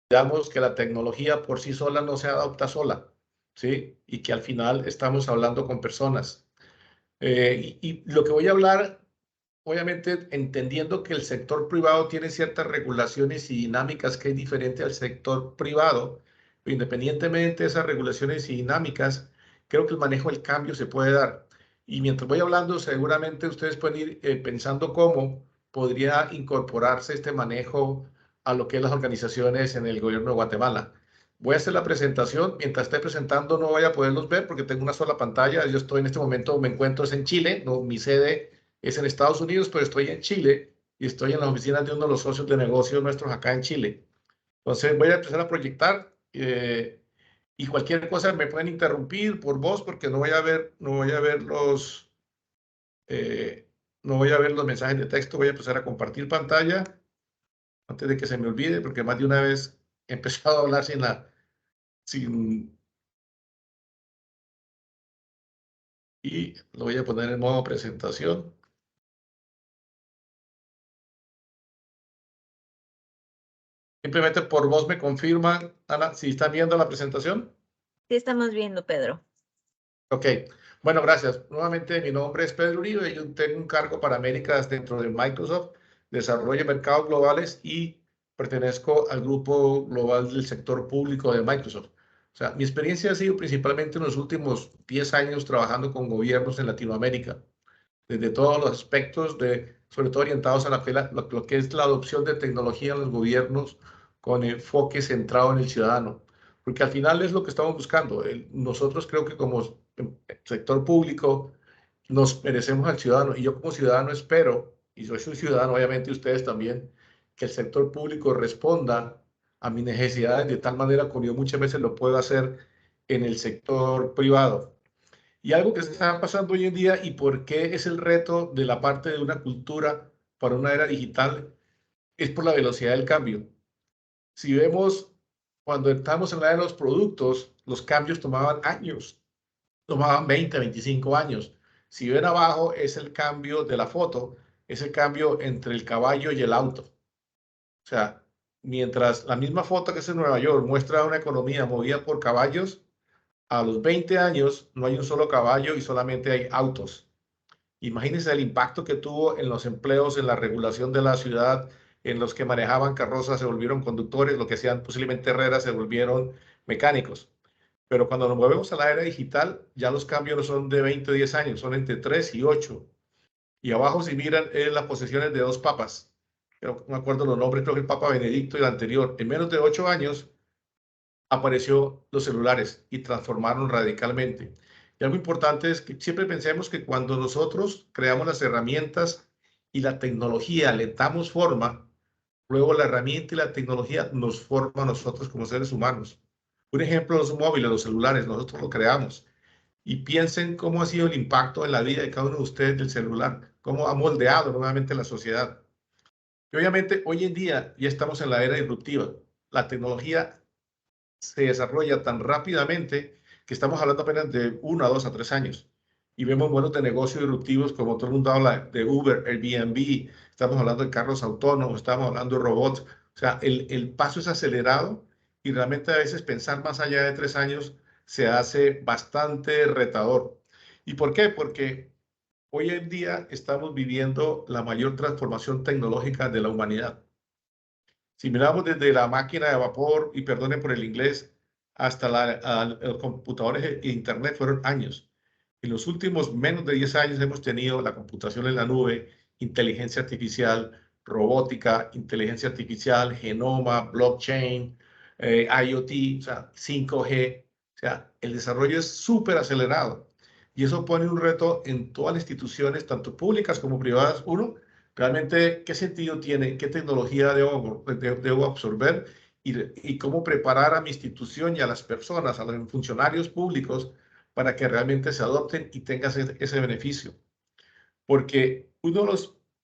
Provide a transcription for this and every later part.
Digamos que la tecnología por sí sola no se adopta sola, ¿sí? Y que al final estamos hablando con personas. Y lo que voy a hablar, obviamente, entendiendo que el sector privado tiene ciertas regulaciones y dinámicas que es diferente al sector privado, pero independientemente de esas regulaciones y dinámicas, creo que el manejo del cambio se puede dar. Y mientras voy hablando, seguramente ustedes pueden ir pensando cómo podría incorporarse este manejo a lo que es las organizaciones en el gobierno de Guatemala. Voy a hacer la presentación. Mientras esté presentando no voy a poderlos ver porque tengo una sola pantalla. Yo estoy en este momento, me encuentro en Chile, no, mi sede es en Estados Unidos, pero estoy en Chile y estoy en las oficinas de uno de los socios de negocios nuestros acá en Chile. Entonces voy a empezar a proyectar y cualquier cosa me pueden interrumpir por voz porque no voy a ver eh, no voy a ver los mensajes de texto. Voy a empezar a compartir pantalla antes de que se me olvide porque más de una vez he empezado a hablar sin, y lo voy a poner en modo presentación. Simplemente por voz me confirman, Ana, si están viendo la presentación. Sí, estamos viendo, Pedro. Ok, bueno, gracias. Nuevamente, mi nombre es Pedro Uribe. Yo tengo un cargo para Américas dentro de Microsoft, desarrollo de mercados globales y pertenezco al grupo global del sector público de Microsoft. O sea, mi experiencia ha sido principalmente en los últimos 10 años trabajando con gobiernos en Latinoamérica, desde todos los aspectos, sobre todo orientados a lo que es la adopción de tecnología en los gobiernos con enfoque centrado en el ciudadano. Porque al final es lo que estamos buscando. Nosotros creo que como sector público nos merecemos al ciudadano. Y yo como ciudadano espero, y yo soy ciudadano, obviamente ustedes también, que el sector público responda a mis necesidades de tal manera como yo muchas veces lo puedo hacer en el sector privado. Y algo que se está pasando hoy en día y por qué es el reto de la parte de una cultura para una era digital es por la velocidad del cambio. Si vemos cuando estamos en la era de los productos, los cambios tomaban años, tomaban 20, 25 años. Si ven abajo es el cambio de la foto, es el cambio entre el caballo y el auto. O sea, mientras la misma foto que es en Nueva York muestra una economía movida por caballos, a los 20 años no hay un solo caballo y solamente hay autos. Imagínense el impacto que tuvo en los empleos, en la regulación de la ciudad, en los que manejaban carrozas se volvieron conductores, lo que hacían posiblemente herreras se volvieron mecánicos. Pero cuando nos movemos a la era digital, ya los cambios no son de 20 o 10 años, son entre 3 y 8. Y abajo, si miran, es las posesiones de dos papas. No me acuerdo los nombres, creo que el Papa Benedicto y el anterior. En menos de 8 años apareció los celulares y transformaron radicalmente. Y algo importante es que siempre pensemos que cuando nosotros creamos las herramientas y la tecnología le damos forma, luego la herramienta y la tecnología nos forma a nosotros como seres humanos. Un ejemplo, los móviles, los celulares, nosotros lo creamos. Y piensen cómo ha sido el impacto en la vida de cada uno de ustedes del celular, cómo ha moldeado nuevamente la sociedad. Y obviamente hoy en día ya estamos en la era disruptiva. La tecnología se desarrolla tan rápidamente que estamos hablando apenas de 1 a 2 a 3 años. Y vemos modelos de negocio disruptivos como todo el mundo habla de Uber, Airbnb, estamos hablando de carros autónomos, estamos hablando de robots. O sea, el paso es acelerado y realmente a veces pensar más allá de 3 años se hace bastante retador. ¿Y por qué? Porque hoy en día estamos viviendo la mayor transformación tecnológica de la humanidad. Si miramos desde la máquina de vapor, y perdonen por el inglés, hasta los computadores e Internet fueron años. En los últimos menos de 10 años hemos tenido la computación en la nube, inteligencia artificial, robótica, inteligencia artificial, genoma, blockchain, IoT, o sea, 5G. O sea, el desarrollo es súper acelerado. Y eso pone un reto en todas las instituciones, tanto públicas como privadas. Uno, realmente, ¿qué sentido tiene? ¿Qué tecnología debo absorber? Y cómo preparar a mi institución y a las personas, a los funcionarios públicos, para que realmente se adopten y tengan ese beneficio. Porque uno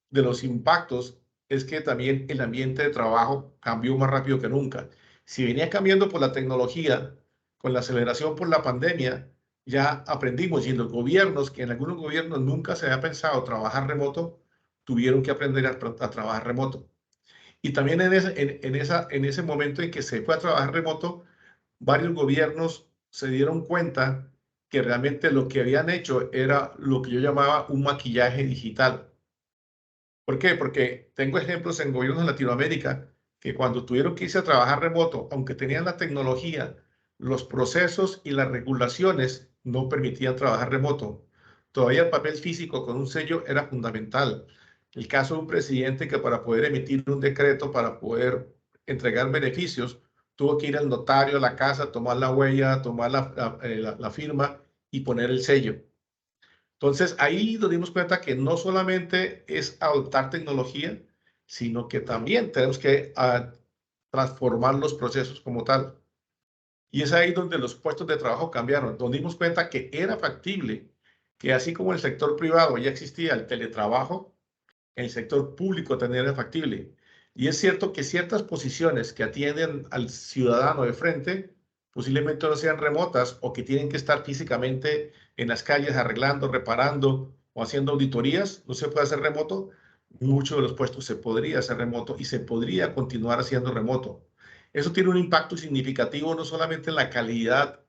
de los impactos es que también el ambiente de trabajo cambió más rápido que nunca. Si venía cambiando por la tecnología, con la aceleración por la pandemia, ya aprendimos y en los gobiernos, que en algunos gobiernos nunca se había pensado trabajar remoto, tuvieron que aprender a trabajar remoto. Y también en ese momento en que se fue a trabajar remoto, varios gobiernos se dieron cuenta que realmente lo que habían hecho era lo que yo llamaba un maquillaje digital. ¿Por qué? Porque tengo ejemplos en gobiernos de Latinoamérica que cuando tuvieron que irse a trabajar remoto, aunque tenían la tecnología, los procesos y las regulaciones no permitían trabajar remoto. Todavía el papel físico con un sello era fundamental. El caso de un presidente que para poder emitir un decreto, para poder entregar beneficios, tuvo que ir al notario a la casa, tomar la huella, tomar la firma y poner el sello. Entonces, ahí nos dimos cuenta que no solamente es adoptar tecnología, sino que también tenemos que transformar los procesos como tal. Y es ahí donde los puestos de trabajo cambiaron. Nos dimos cuenta que era factible que así como en el sector privado ya existía el teletrabajo, en el sector público también era factible. Y es cierto que ciertas posiciones que atienden al ciudadano de frente posiblemente no sean remotas o que tienen que estar físicamente en las calles arreglando, reparando o haciendo auditorías, no se puede hacer remoto. Muchos de los puestos se podría hacer remoto y se podría continuar haciendo remoto. Eso tiene un impacto significativo no solamente en la calidad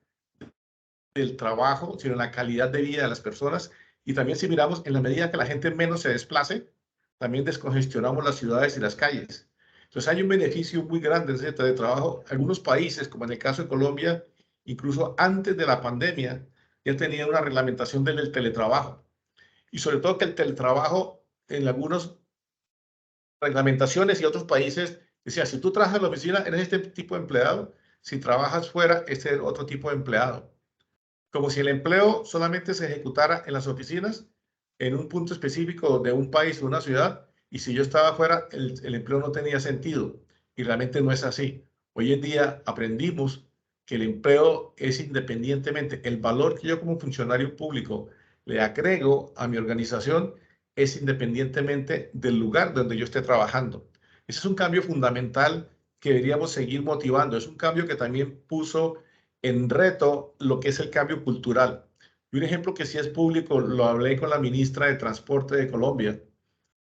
del trabajo, sino en la calidad de vida de las personas. Y también si miramos, en la medida que la gente menos se desplace, también descongestionamos las ciudades y las calles. Entonces hay un beneficio muy grande en ese trabajo. Algunos países, como en el caso de Colombia, incluso antes de la pandemia, ya tenían una reglamentación del teletrabajo. Y sobre todo que el teletrabajo en algunas reglamentaciones y otros países decía, si tú trabajas en la oficina, eres este tipo de empleado. Si trabajas fuera, este es otro tipo de empleado, como si el empleo solamente se ejecutara en las oficinas, en un punto específico de un país o una ciudad, y si yo estaba afuera, el empleo no tenía sentido. Y realmente no es así. Hoy en día aprendimos que el empleo es independientemente, el valor que yo como funcionario público le agrego a mi organización es independientemente del lugar donde yo esté trabajando. Ese es un cambio fundamental que deberíamos seguir motivando. Es un cambio que también puso en reto lo que es el cambio cultural. Y un ejemplo que sí es público, lo hablé con la ministra de Transporte de Colombia,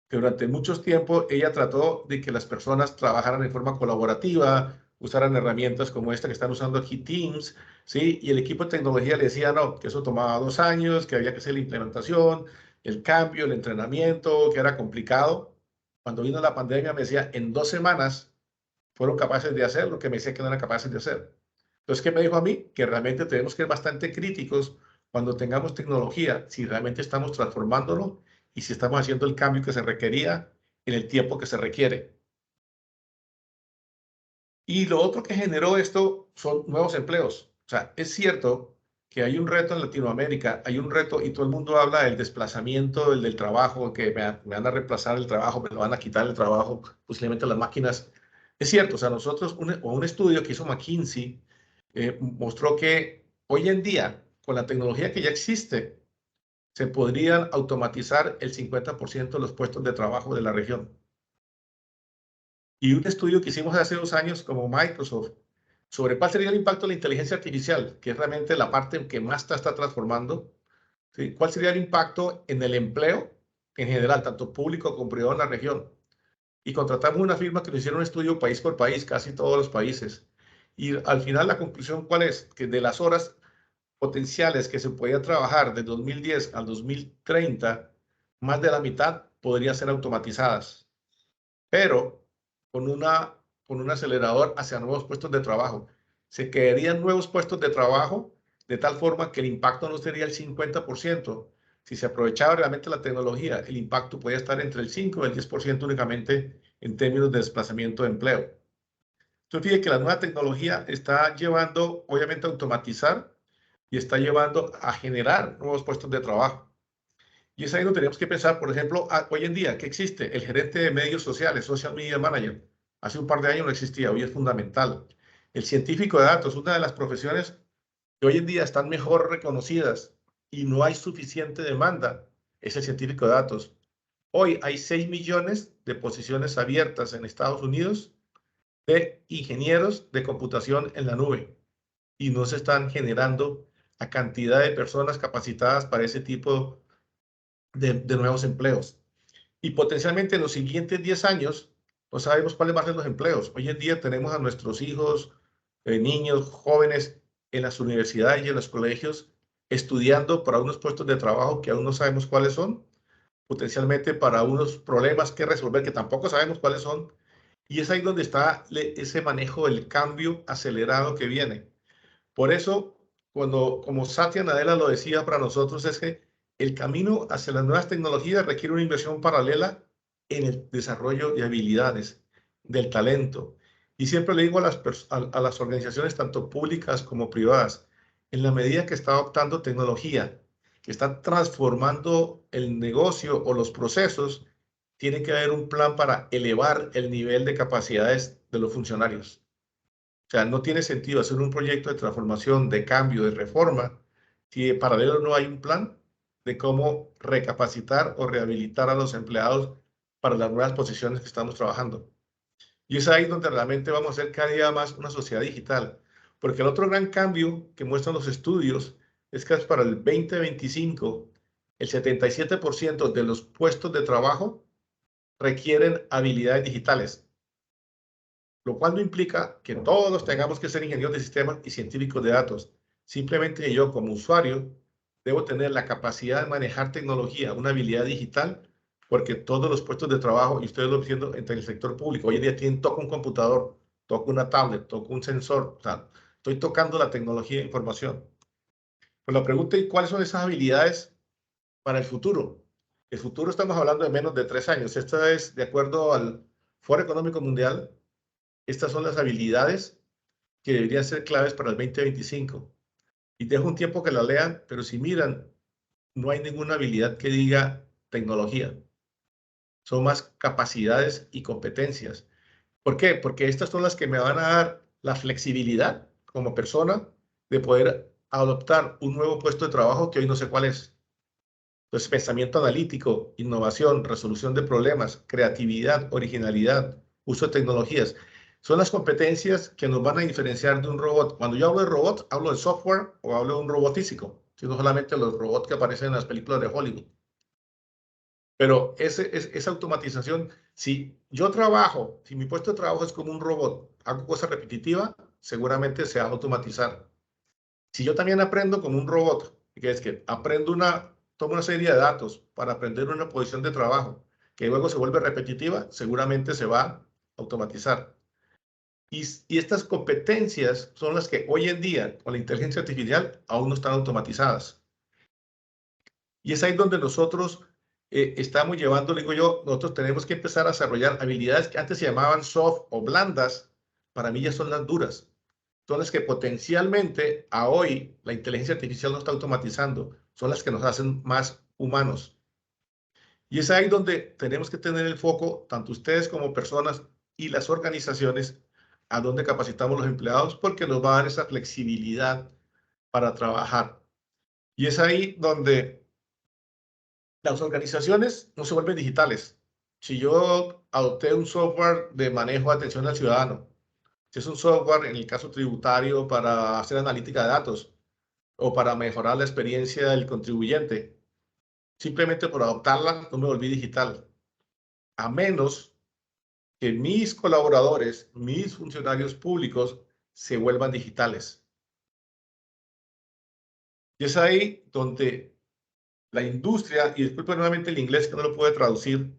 que durante muchos tiempos ella trató de que las personas trabajaran de forma colaborativa, usaran herramientas como esta que están usando aquí, Teams, ¿sí? Y el equipo de tecnología le decía, no, que eso tomaba 2 años, que había que hacer la implementación, el cambio, el entrenamiento, que era complicado. Cuando vino la pandemia me decía, en 2 semanas fueron capaces de hacer lo que me decía que no eran capaces de hacer. Entonces, ¿qué me dijo a mí? Que realmente tenemos que ser bastante críticos cuando tengamos tecnología, si realmente estamos transformándolo y si estamos haciendo el cambio que se requería en el tiempo que se requiere. Y lo otro que generó esto son nuevos empleos. O sea, es cierto que hay un reto en Latinoamérica, hay un reto y todo el mundo habla del desplazamiento, del trabajo, que me van a reemplazar el trabajo, me lo van a quitar el trabajo, posiblemente las máquinas. Es cierto, o sea, nosotros, un estudio que hizo McKinsey mostró que hoy en día, con la tecnología que ya existe, se podrían automatizar el 50% de los puestos de trabajo de la región. Y un estudio que hicimos hace 2 años como Microsoft sobre cuál sería el impacto de la inteligencia artificial, que es realmente la parte que más está transformando, ¿sí? ¿Cuál sería el impacto en el empleo en general, tanto público como privado en la región? Y contratamos una firma que nos hicieron un estudio país por país, casi todos los países. Y al final la conclusión, ¿cuál es? Que de las horas potenciales que se podía trabajar de 2010 al 2030, más de la mitad podría ser automatizadas, pero con, una, con un acelerador hacia nuevos puestos de trabajo. Se crearían nuevos puestos de trabajo de tal forma que el impacto no sería el 50%. Si se aprovechaba realmente la tecnología, el impacto podía estar entre el 5 y el 10% únicamente en términos de desplazamiento de empleo. Entonces, fíjate que la nueva tecnología está llevando, obviamente, a automatizar y está llevando a generar nuevos puestos de trabajo. Y es ahí donde tenemos que pensar, por ejemplo, hoy en día, ¿qué existe? El gerente de medios sociales, social media manager. Hace un par de años no existía, hoy es fundamental. El científico de datos, una de las profesiones que hoy en día están mejor reconocidas y no hay suficiente demanda, es el científico de datos. Hoy hay 6 millones de posiciones abiertas en Estados Unidos de ingenieros de computación en la nube y no se están generando a cantidad de personas capacitadas para ese tipo de nuevos empleos. Y potencialmente en los siguientes 10 años, no sabemos cuáles van a ser los empleos. Hoy en día tenemos a nuestros hijos, niños, jóvenes en las universidades y en los colegios estudiando para unos puestos de trabajo que aún no sabemos cuáles son, potencialmente para unos problemas que resolver que tampoco sabemos cuáles son. Y es ahí donde está ese manejo del cambio acelerado que viene. Por eso, como Satya Nadella lo decía para nosotros, es que el camino hacia las nuevas tecnologías requiere una inversión paralela en el desarrollo de habilidades, del talento. Y siempre le digo a las organizaciones, tanto públicas como privadas, en la medida que está adoptando tecnología, que está transformando el negocio o los procesos, tiene que haber un plan para elevar el nivel de capacidades de los funcionarios. O sea, no tiene sentido hacer un proyecto de transformación, de cambio, de reforma, si en paralelo no hay un plan de cómo recapacitar o rehabilitar a los empleados para las nuevas posiciones que estamos trabajando. Y es ahí donde realmente vamos a ser cada día más una sociedad digital. Porque el otro gran cambio que muestran los estudios es que para el 2025, el 77% de los puestos de trabajo requieren habilidades digitales, lo cual no implica que todos tengamos que ser ingenieros de sistemas y científicos de datos. Simplemente yo como usuario debo tener la capacidad de manejar tecnología, una habilidad digital, porque todos los puestos de trabajo, y ustedes lo diciendo entre el sector público, hoy en día toco un computador, toco una tablet, toco un sensor, o sea, estoy tocando la tecnología de información. Pues la pregunta es, ¿cuáles son esas habilidades para el futuro? El futuro estamos hablando de menos de 3 años. Esta es, de acuerdo al Foro Económico Mundial, estas son las habilidades que deberían ser claves para el 2025. Y dejo un tiempo que la lean, pero si miran, no hay ninguna habilidad que diga tecnología. Son más capacidades y competencias. ¿Por qué? Porque estas son las que me van a dar la flexibilidad como persona de poder adoptar un nuevo puesto de trabajo que hoy no sé cuál es. Entonces, pensamiento analítico, innovación, resolución de problemas, creatividad, originalidad, uso de tecnologías. Son las competencias que nos van a diferenciar de un robot. Cuando yo hablo de robot, hablo de software o hablo de un robot físico, sino solamente los robots que aparecen en las películas de Hollywood. Pero esa automatización, si yo trabajo, si mi puesto de trabajo es como un robot, hago cosas repetitivas, seguramente se va a automatizar. Si yo también aprendo como un robot, que es que tomo una serie de datos para aprender una posición de trabajo, que luego se vuelve repetitiva, seguramente se va a automatizar. Y estas competencias son las que hoy en día, con la inteligencia artificial, aún no están automatizadas. Y es ahí donde nosotros estamos llevando, digo yo, nosotros tenemos que empezar a desarrollar habilidades que antes se llamaban soft o blandas, para mí ya son las duras. Son las que potencialmente a hoy la inteligencia artificial no está automatizando, son las que nos hacen más humanos. Y es ahí donde tenemos que tener el foco, tanto ustedes como personas y las organizaciones, a donde capacitamos los empleados, porque nos va a dar esa flexibilidad para trabajar. Y es ahí donde las organizaciones no se vuelven digitales. Si yo adopté un software de manejo de atención al ciudadano, si es un software en el caso tributario para hacer analítica de datos o para mejorar la experiencia del contribuyente, simplemente por adoptarla no me volví digital, a menos que mis colaboradores, mis funcionarios públicos se vuelvan digitales. Y es ahí donde la industria, y disculpen nuevamente el inglés que no lo puede traducir,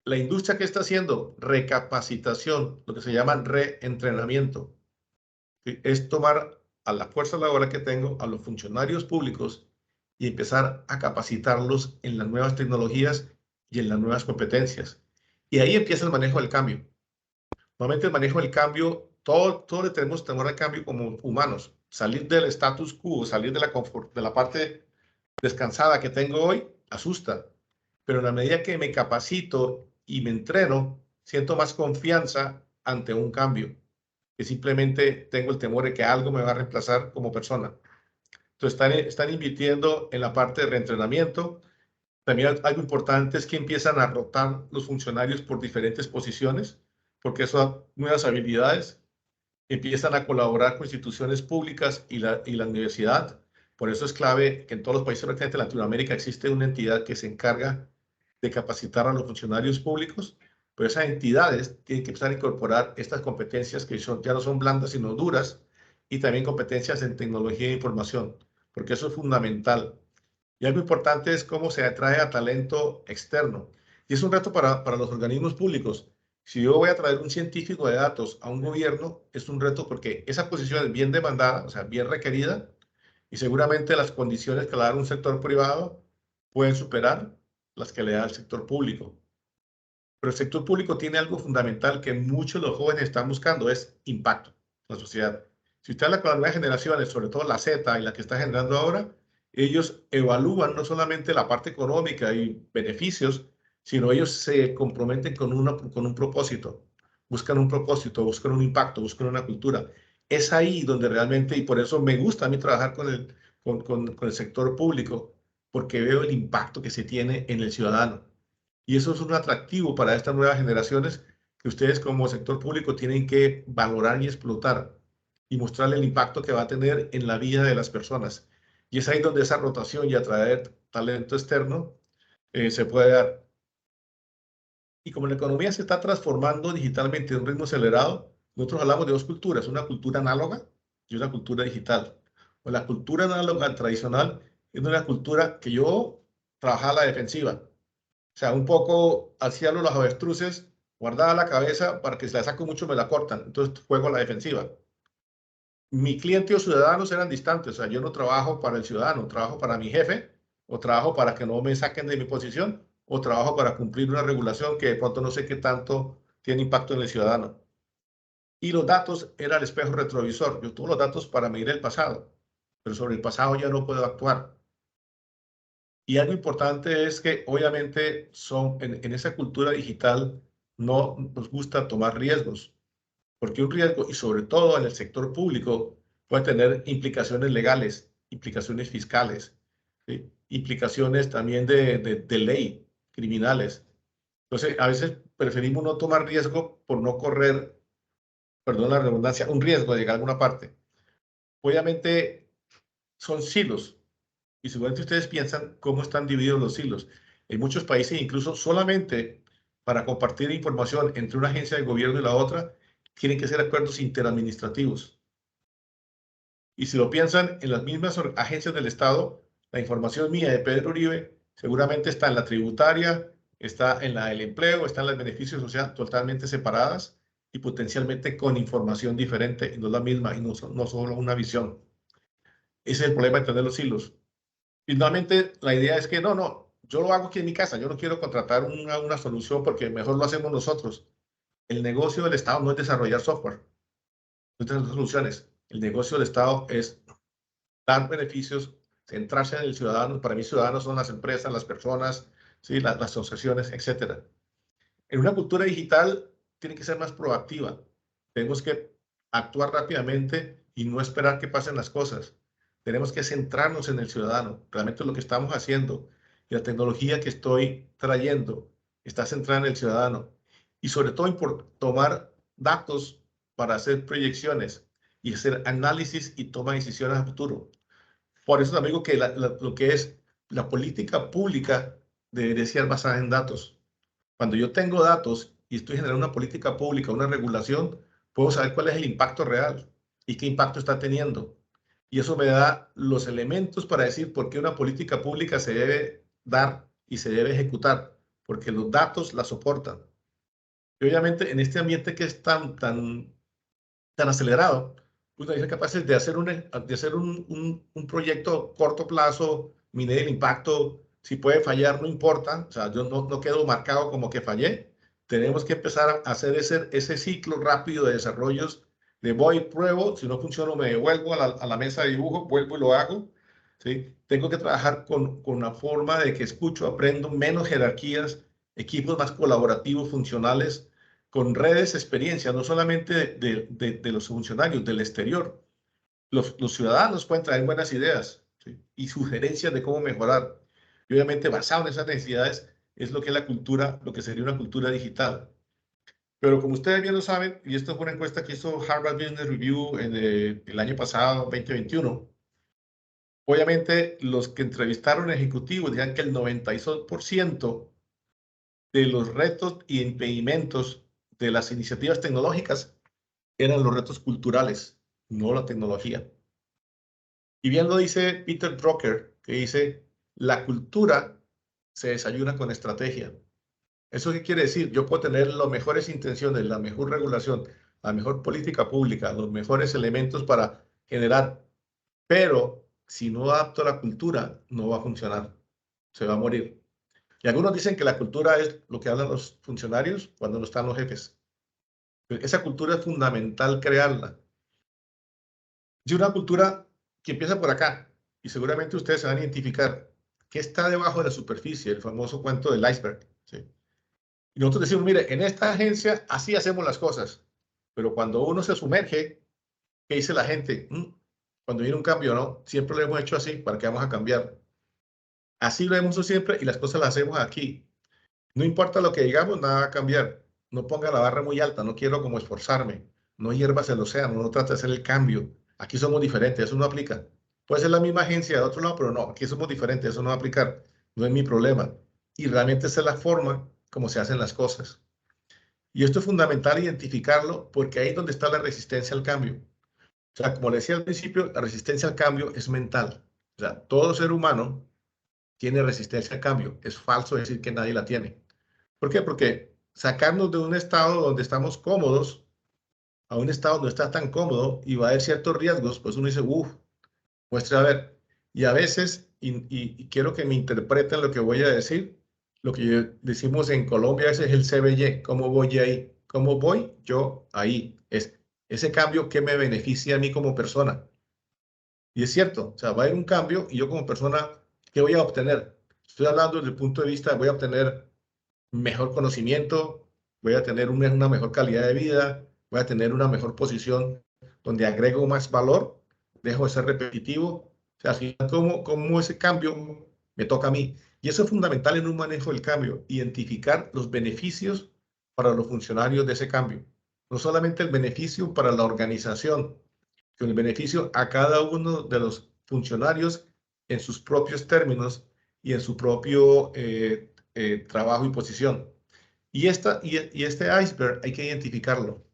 la industria que está haciendo recapacitación, lo que se llama reentrenamiento, es tomar a la fuerza laboral que tengo, a los funcionarios públicos y empezar a capacitarlos en las nuevas tecnologías y en las nuevas competencias. Y ahí empieza el manejo del cambio. Normalmente el manejo del cambio, todo le tenemos temor al cambio como humanos. Salir del status quo, salir de la parte descansada que tengo hoy, asusta. Pero en la medida que me capacito y me entreno, siento más confianza ante un cambio, que simplemente tengo el temor de que algo me va a reemplazar como persona. Entonces están invirtiendo en la parte de reentrenamiento. También algo importante es que empiezan a rotar los funcionarios por diferentes posiciones, porque son nuevas habilidades. Empiezan a colaborar con instituciones públicas y la universidad. Por eso es clave que en todos los países de Latinoamérica existe una entidad que se encarga de capacitar a los funcionarios públicos pero esas entidades tienen que empezar a incorporar estas competencias que ya no son blandas, sino duras, y también competencias en tecnología e información, porque eso es fundamental. Y algo importante es cómo se atrae a talento externo. Y es un reto para los organismos públicos. Si yo voy a traer un científico de datos a un gobierno, es un reto porque esa posición es bien demandada, o sea, bien requerida, y seguramente las condiciones que le da un sector privado pueden superar las que le da el sector público. Pero el sector público tiene algo fundamental que muchos de los jóvenes están buscando, es impacto en la sociedad. Si usted habla con las nuevas generaciones, sobre todo la Z y la que está generando ahora, ellos evalúan no solamente la parte económica y beneficios, sino ellos se comprometen con un propósito. Buscan un propósito, buscan un impacto, buscan una cultura. Es ahí donde realmente, y por eso me gusta a mí trabajar con el sector público, porque veo el impacto que se tiene en el ciudadano. Y eso es un atractivo para estas nuevas generaciones que ustedes como sector público tienen que valorar y explotar y mostrarle el impacto que va a tener en la vida de las personas. Y es ahí donde esa rotación y atraer talento externo se puede dar. Y como la economía se está transformando digitalmente a un ritmo acelerado, nosotros hablamos de dos culturas, una cultura análoga y una cultura digital. O la cultura análoga tradicional es una cultura que yo trabajaba a la defensiva. O sea, un poco hacía los avestruces, guardaba la cabeza para que si la saco mucho me la cortan. Entonces juego a la defensiva. Mi cliente o ciudadanos eran distantes. O sea, yo no trabajo para el ciudadano, trabajo para mi jefe, o trabajo para que no me saquen de mi posición, o trabajo para cumplir una regulación que de pronto no sé qué tanto tiene impacto en el ciudadano. Y los datos era el espejo retrovisor. Yo tuve los datos para medir el pasado, pero sobre el pasado ya no puedo actuar. Y algo importante es que obviamente en esa cultura digital no nos gusta tomar riesgos, porque un riesgo, y sobre todo en el sector público, puede tener implicaciones legales, implicaciones fiscales, ¿sí? Implicaciones también de ley, criminales. Entonces, a veces preferimos no tomar riesgo por no correr, perdón la redundancia, un riesgo de llegar a alguna parte. Obviamente son silos. Y seguramente ustedes piensan cómo están divididos los hilos. En muchos países, incluso solamente para compartir información entre una agencia de gobierno y la otra, tienen que ser acuerdos interadministrativos. Y si lo piensan, en las mismas agencias del Estado, la información mía de Pedro Uribe seguramente está en la tributaria, está en la del empleo, está en los beneficios sociales totalmente separadas y potencialmente con información diferente y no la misma y no solo una visión. Ese es el problema de tener los hilos. Finalmente, la idea es que no, yo lo hago aquí en mi casa, yo no quiero contratar una solución porque mejor lo hacemos nosotros. El negocio del Estado no es desarrollar software, no es desarrollar soluciones. El negocio del Estado es dar beneficios, centrarse en el ciudadano. Para mí, ciudadanos son las empresas, las personas, ¿sí? Las asociaciones, etcétera. En una cultura digital tiene que ser más proactiva. Tenemos que actuar rápidamente y no esperar que pasen las cosas. Tenemos que centrarnos en el ciudadano. Realmente lo que estamos haciendo y la tecnología que estoy trayendo está centrada en el ciudadano. Y sobre todo tomar datos para hacer proyecciones y hacer análisis y toma de decisiones a futuro. Por eso también digo que lo que es la política pública debería ser basada en datos. Cuando yo tengo datos y estoy generando una política pública, una regulación, puedo saber cuál es el impacto real y qué impacto está teniendo. Y eso me da los elementos para decir por qué una política pública se debe dar y se debe ejecutar, porque los datos la soportan. Y obviamente en este ambiente que es tan acelerado, pues hay ser capaces de hacer, un proyecto corto plazo, mide el impacto, si puede fallar, no importa, o sea, yo no quedo marcado como que fallé, tenemos que empezar a hacer ese ciclo rápido de desarrollos, de voy, pruebo, si no funciona me devuelvo a la mesa de dibujo, vuelvo y lo hago, ¿sí? Tengo que trabajar con una forma de que escucho, aprendo, menos jerarquías, equipos más colaborativos, funcionales, con redes de experiencia, no solamente de los funcionarios, del exterior. Los ciudadanos pueden traer buenas ideas, ¿sí? Y sugerencias de cómo mejorar. Y obviamente basado en esas necesidades es lo que es la cultura, lo que sería una cultura digital. Pero como ustedes bien lo saben, y esto fue una encuesta que hizo Harvard Business Review en el año pasado, 2021, obviamente los que entrevistaron ejecutivos decían que el 92% de los retos y impedimentos de las iniciativas tecnológicas eran los retos culturales, no la tecnología. Y bien lo dice Peter Drucker, que dice, la cultura se desayuna con estrategia. ¿Eso qué quiere decir? Yo puedo tener las mejores intenciones, la mejor regulación, la mejor política pública, los mejores elementos para generar, pero si no adapto la cultura, no va a funcionar, se va a morir. Y algunos dicen que la cultura es lo que hablan los funcionarios cuando no están los jefes. Esa cultura es fundamental crearla. Y una cultura que empieza por acá, y seguramente ustedes se van a identificar qué está debajo de la superficie, el famoso cuento del iceberg. ¿Sí? Y nosotros decimos, mire, en esta agencia así hacemos las cosas, pero cuando uno se sumerge, ¿qué dice la gente? Cuando viene un cambio, ¿no? Siempre lo hemos hecho así, ¿para qué vamos a cambiar? Así lo hemos hecho siempre y las cosas las hacemos aquí. No importa lo que digamos, nada va a cambiar. No ponga la barra muy alta, no quiero como esforzarme. No hierbas el océano, no trate de hacer el cambio. Aquí somos diferentes, eso no aplica. Puede ser la misma agencia de otro lado, pero no, aquí somos diferentes, eso no va a aplicar. No es mi problema. Y realmente esa es la forma como se hacen las cosas. Y esto es fundamental identificarlo porque ahí es donde está la resistencia al cambio. O sea, como le decía al principio, la resistencia al cambio es mental. O sea, todo ser humano tiene resistencia al cambio. Es falso decir que nadie la tiene. ¿Por qué? Porque sacarnos de un estado donde estamos cómodos a un estado donde está tan cómodo y va a haber ciertos riesgos, pues uno dice, muestre a ver. Y a veces, y quiero que me interpreten lo que voy a decir, lo que decimos en Colombia ese es el CBY, ¿cómo voy ahí? ¿Cómo voy yo ahí? Es ese cambio que me beneficia a mí como persona. Y es cierto, o sea, va a haber un cambio y yo como persona, ¿qué voy a obtener? Estoy hablando desde el punto de vista, voy a obtener mejor conocimiento, voy a tener una mejor calidad de vida, voy a tener una mejor posición donde agrego más valor, dejo de ser repetitivo. O sea, al final, ¿cómo ese cambio me toca a mí? Y eso es fundamental en un manejo del cambio, identificar los beneficios para los funcionarios de ese cambio. No solamente el beneficio para la organización, sino el beneficio a cada uno de los funcionarios en sus propios términos y en su propio trabajo y posición. Y este iceberg hay que identificarlo.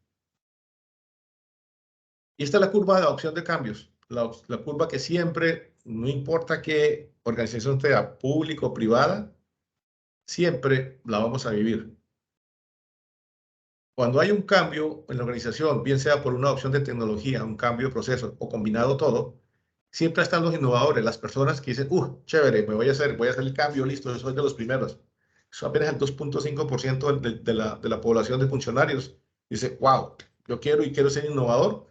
Y esta es la curva de adopción de cambios, la curva que siempre, no importa qué organización sea pública o privada, siempre la vamos a vivir. Cuando hay un cambio en la organización, bien sea por una adopción de tecnología, un cambio de proceso o combinado todo, siempre están los innovadores, las personas que dicen, chévere, voy a hacer el cambio, listo, yo soy de los primeros. Eso apenas el 2.5% de la población de funcionarios. Dice, wow, yo quiero ser innovador.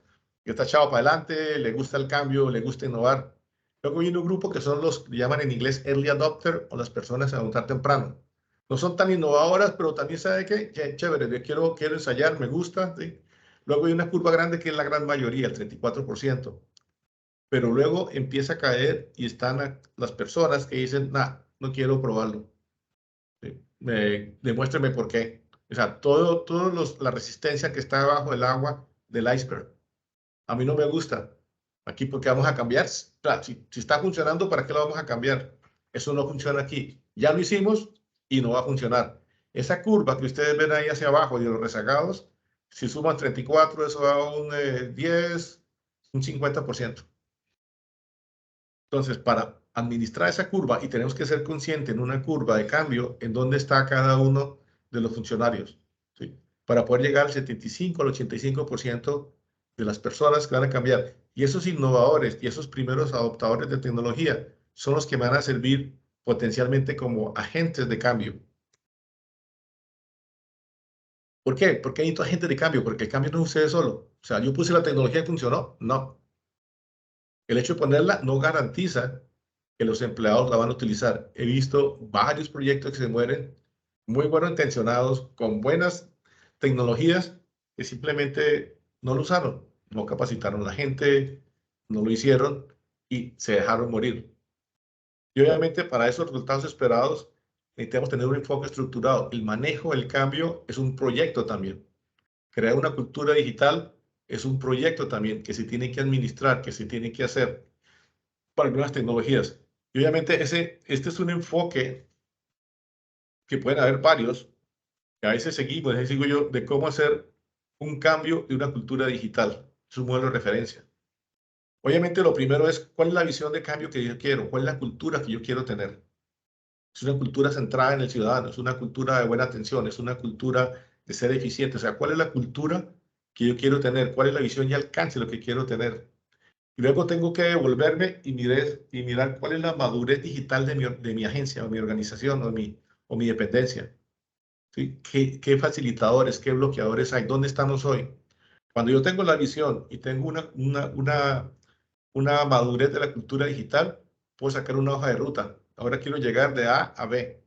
Y está echado para adelante, le gusta el cambio, le gusta innovar. Luego hay un grupo que son los que llaman en inglés early adopter o las personas a adoptar temprano. No son tan innovadoras, pero también sabe que chévere, yo quiero ensayar, me gusta. ¿Sí? Luego hay una curva grande que es la gran mayoría, el 34%. Pero luego empieza a caer y están las personas que dicen, no quiero probarlo. Demuéstreme por qué. O sea, la resistencia que está debajo del agua del iceberg. A mí no me gusta. Aquí, ¿por qué vamos a cambiar? O sea, si está funcionando, ¿para qué lo vamos a cambiar? Eso no funciona aquí. Ya lo hicimos y no va a funcionar. Esa curva que ustedes ven ahí hacia abajo de los rezagados, si suman 34, eso da un 10, un 50%. Entonces, para administrar esa curva, y tenemos que ser conscientes en una curva de cambio, en dónde está cada uno de los funcionarios, ¿sí? Para poder llegar al 75, al 85% de las personas que van a cambiar. Y esos innovadores y esos primeros adoptadores de tecnología son los que van a servir potencialmente como agentes de cambio. ¿Por qué? Porque hay agentes de cambio, porque el cambio no sucede solo. O sea, yo puse la tecnología y funcionó. No. El hecho de ponerla no garantiza que los empleados la van a utilizar. He visto varios proyectos que se mueren muy buenos intencionados, con buenas tecnologías, que simplemente no lo usaron, no capacitaron a la gente, no lo hicieron y se dejaron morir. Y obviamente para esos resultados esperados necesitamos tener un enfoque estructurado. El manejo del cambio es un proyecto también. Crear una cultura digital es un proyecto también que se tiene que administrar, que se tiene que hacer para nuevas tecnologías. Y obviamente este es un enfoque que pueden haber varios, a veces seguimos, ahí sigo yo, de cómo hacer un cambio de una cultura digital. Es un modelo de referencia. Obviamente lo primero es, ¿cuál es la visión de cambio que yo quiero? ¿Cuál es la cultura que yo quiero tener? Es una cultura centrada en el ciudadano, es una cultura de buena atención, es una cultura de ser eficiente. O sea, ¿cuál es la cultura que yo quiero tener? ¿Cuál es la visión y alcance de lo que quiero tener? Y luego tengo que devolverme y mirar cuál es la madurez digital de mi agencia o mi organización o mi dependencia. ¿Sí? ¿Qué facilitadores, qué bloqueadores hay? ¿Dónde estamos hoy? Cuando yo tengo la visión y tengo una madurez de la cultura digital, puedo sacar una hoja de ruta. Ahora quiero llegar de A a B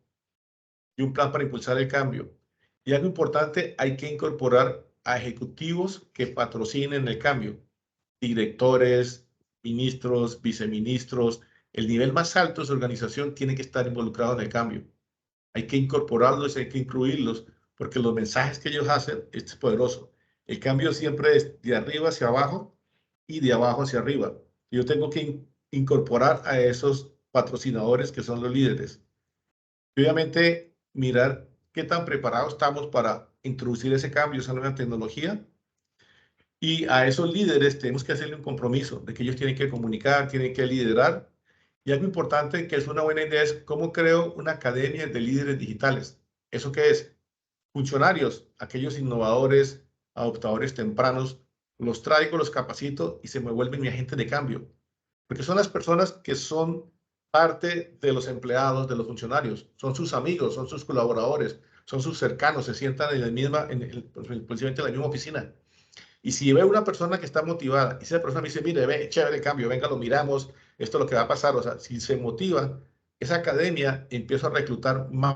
y un plan para impulsar el cambio. Y algo importante, hay que incorporar a ejecutivos que patrocinen el cambio. Directores, ministros, viceministros, el nivel más alto de su organización tiene que estar involucrado en el cambio. Hay que incorporarlos, hay que incluirlos, porque los mensajes que ellos hacen es poderoso. El cambio siempre es de arriba hacia abajo y de abajo hacia arriba. Yo tengo que incorporar a esos patrocinadores que son los líderes. Y obviamente, mirar qué tan preparados estamos para introducir ese cambio, esa nueva tecnología. Y a esos líderes tenemos que hacerle un compromiso de que ellos tienen que comunicar, tienen que liderar. Y algo importante que es una buena idea es cómo creo una academia de líderes digitales. ¿Eso qué es? Funcionarios, aquellos innovadores, adoptadores tempranos, los traigo, los capacito y se me vuelven mi agente de cambio. Porque son las personas que son parte de los empleados, de los funcionarios, son sus amigos, son sus colaboradores, son sus cercanos, se sientan en la misma, posiblemente en la misma oficina. Y si veo una persona que está motivada y esa persona me dice, mire, ve, chévere el cambio, venga, lo miramos, esto es lo que va a pasar. O sea, si se motiva, esa academia empieza a reclutar más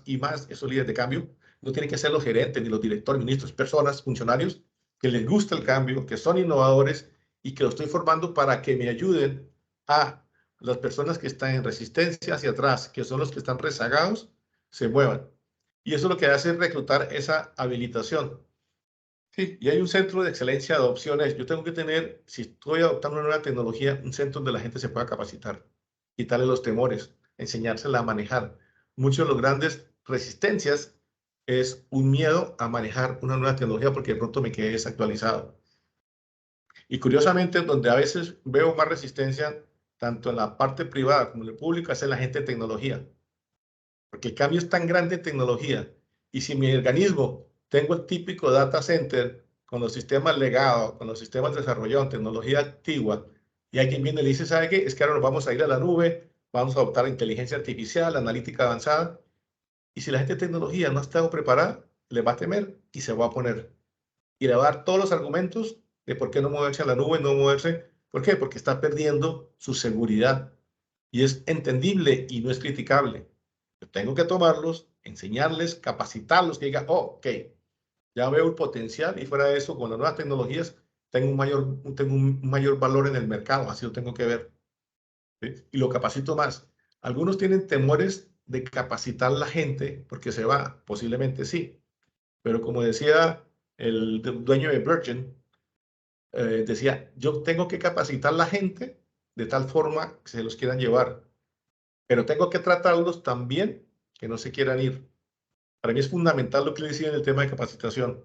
y más esos líderes de cambio. No tienen que ser los gerentes, ni los directores, ministros, personas, funcionarios que les gusta el cambio, que son innovadores y que lo estoy formando para que me ayuden a las personas que están en resistencia hacia atrás, que son los que están rezagados, se muevan. Y eso lo que hace es reclutar esa habilitación. Sí, y hay un centro de excelencia de adopciones. Yo tengo que tener, si estoy adoptando una nueva tecnología, un centro donde la gente se pueda capacitar, quitarle los temores, enseñársela a manejar. Muchos de los grandes resistencias es un miedo a manejar una nueva tecnología porque de pronto me quedé desactualizado. Y curiosamente, donde a veces veo más resistencia, tanto en la parte privada como en el público, es en la gente de tecnología. Porque el cambio es tan grande en tecnología. Y si mi organismo tengo el típico data center con los sistemas legados, con los sistemas desarrollados en tecnología antigua, y alguien viene y le dice, ¿sabe qué? Es que ahora nos vamos a ir a la nube, vamos a adoptar la inteligencia artificial, la analítica avanzada. Y si la gente de tecnología no ha estado preparada, le va a temer y se va a oponer. Y le va a dar todos los argumentos de por qué no moverse a la nube, no moverse. ¿Por qué? Porque está perdiendo su seguridad. Y es entendible y no es criticable. Yo tengo que tomarlos, enseñarles, capacitarlos, que digan, oh, ok, ya veo el potencial y fuera de eso, con las nuevas tecnologías, tengo un mayor valor en el mercado, así lo tengo que ver. ¿Sí? Y lo capacito más. Algunos tienen temores de capacitar a la gente porque se va, posiblemente sí, pero como decía el dueño de Virgin, decía, yo tengo que capacitar a la gente de tal forma que se los quieran llevar, pero tengo que tratarlos también que no se quieran ir. Para mí es fundamental lo que le decía en el tema de capacitación.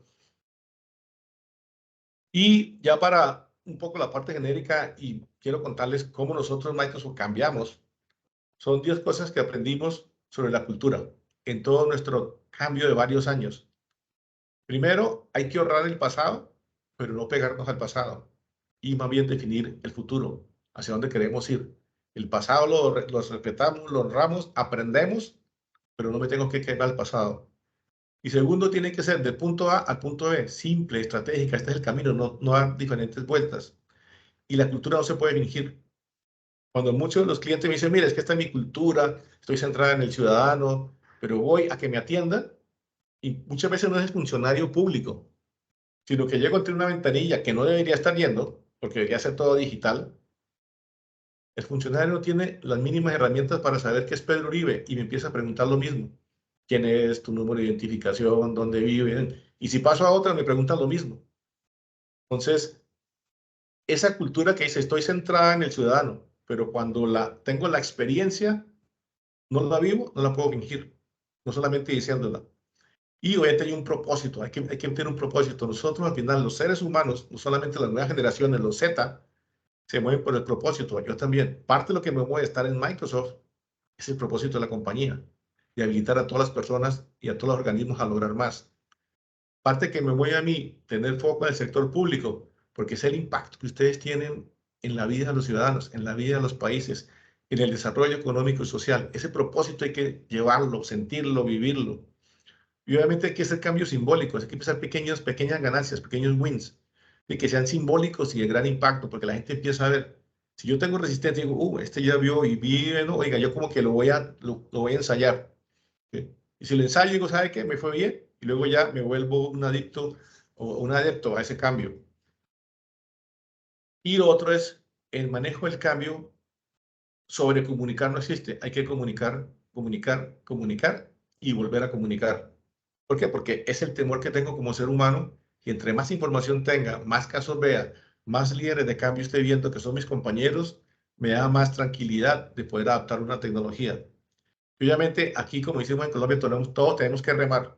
Y ya para un poco la parte genérica, y quiero contarles cómo nosotros, Microsoft, cambiamos. Son 10 cosas que aprendimos sobre la cultura en todo nuestro cambio de varios años. Primero, hay que ahorrar el pasado, pero no pegarnos al pasado. Y más bien definir el futuro, hacia dónde queremos ir. El pasado lo respetamos, lo honramos, aprendemos, pero no me tengo que quedar al pasado. Y segundo, tiene que ser del punto A al punto B, simple, estratégica, este es el camino, no dar diferentes vueltas. Y la cultura no se puede fingir. Cuando muchos de los clientes me dicen, mira, es que esta es mi cultura, estoy centrada en el ciudadano, pero voy a que me atiendan, y muchas veces no es el funcionario público, sino que llego entre una ventanilla que no debería estar yendo, porque debería ser todo digital. El funcionario no tiene las mínimas herramientas para saber qué es Pedro Uribe y me empieza a preguntar lo mismo. ¿Quién es? ¿Tu número de identificación? ¿Dónde viven? Y si paso a otra, me preguntan lo mismo. Entonces, esa cultura que dice, estoy centrada en el ciudadano, pero cuando tengo la experiencia, no la vivo, no la puedo fingir, no solamente diciéndola. Y obviamente hay un propósito, hay que tener un propósito. Nosotros al final, los seres humanos, no solamente las nuevas generaciones, los Z, se mueven por el propósito. Yo también. Parte de lo que me mueve estar en Microsoft es el propósito de la compañía, de habilitar a todas las personas y a todos los organismos a lograr más. Parte que me mueve a mí tener foco en el sector público, porque es el impacto que ustedes tienen en la vida de los ciudadanos, en la vida de los países, en el desarrollo económico y social. Ese propósito hay que llevarlo, sentirlo, vivirlo. Y obviamente hay que hacer cambios simbólicos, hay que empezar pequeñas ganancias, pequeños wins, y que sean simbólicos y de gran impacto, porque la gente empieza a ver, si yo tengo resistencia, digo, este ya vio y vive, ¿no? Oiga, yo como que lo voy a ensayar. ¿Sí? Y si lo ensayo, digo, ¿sabe qué? Me fue bien, y luego ya me vuelvo un adicto o un adepto a ese cambio. Y lo otro es el manejo del cambio. Sobre comunicar no existe, hay que comunicar, comunicar, comunicar y volver a comunicar. ¿Por qué? Porque es el temor que tengo como ser humano y entre más información tenga, más casos vea, más líderes de cambio esté viendo que son mis compañeros, me da más tranquilidad de poder adaptar una tecnología. Y obviamente aquí, como decimos en Colombia, todos tenemos que remar,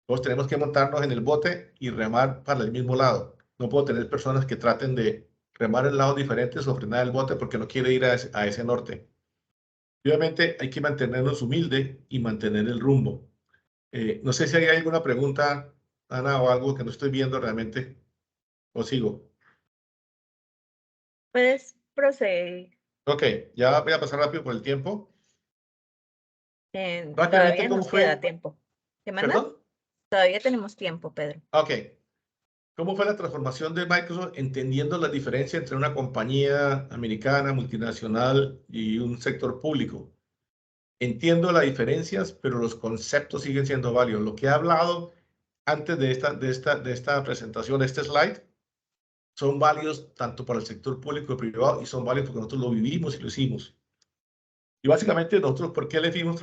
todos tenemos que montarnos en el bote y remar para el mismo lado. No puedo tener personas que traten de remar en lados diferentes o frenar el bote porque no quiere ir a ese norte. Y obviamente hay que mantenernos humildes y mantener el rumbo. No sé si hay alguna pregunta, Ana, o algo que no estoy viendo realmente, o sigo. Puedes proseguir. Ok, ya voy a pasar rápido por el tiempo. Rápidamente, Todavía ¿cómo nos queda fue? tiempo. ¿Qué mandas? ¿Perdón? Todavía tenemos tiempo, Pedro. Ok. ¿Cómo fue la transformación de Microsoft entendiendo la diferencia entre una compañía americana, multinacional y un sector público? Entiendo las diferencias, pero los conceptos siguen siendo válidos. Lo que he hablado antes de esta presentación, este slide, son válidos tanto para el sector público y privado y son válidos porque nosotros lo vivimos y lo hicimos. Y básicamente nosotros, ¿por qué elegimos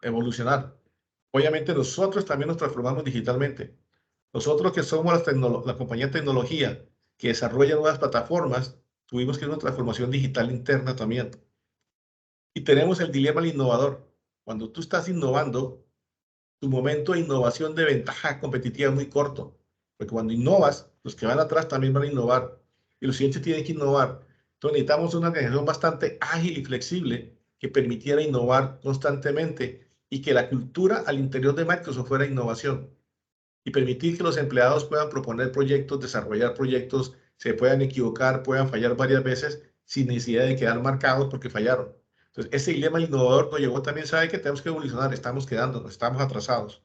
evolucionar? Obviamente nosotros también nos transformamos digitalmente. Nosotros que somos la compañía de tecnología que desarrolla nuevas plataformas, tuvimos que ir a una transformación digital interna también. Y tenemos el dilema del innovador. Cuando tú estás innovando, tu momento de innovación de ventaja competitiva es muy corto. Porque cuando innovas, los que van atrás también van a innovar. Y los siguientes tienen que innovar. Entonces necesitamos una organización bastante ágil y flexible que permitiera innovar constantemente y que la cultura al interior de Microsoft fuera innovación y permitir que los empleados puedan proponer proyectos, desarrollar proyectos, se puedan equivocar, puedan fallar varias veces sin necesidad de quedar marcados porque fallaron. Entonces, ese dilema innovador nos llevó también, sabe que tenemos que evolucionar, estamos quedándonos, estamos atrasados.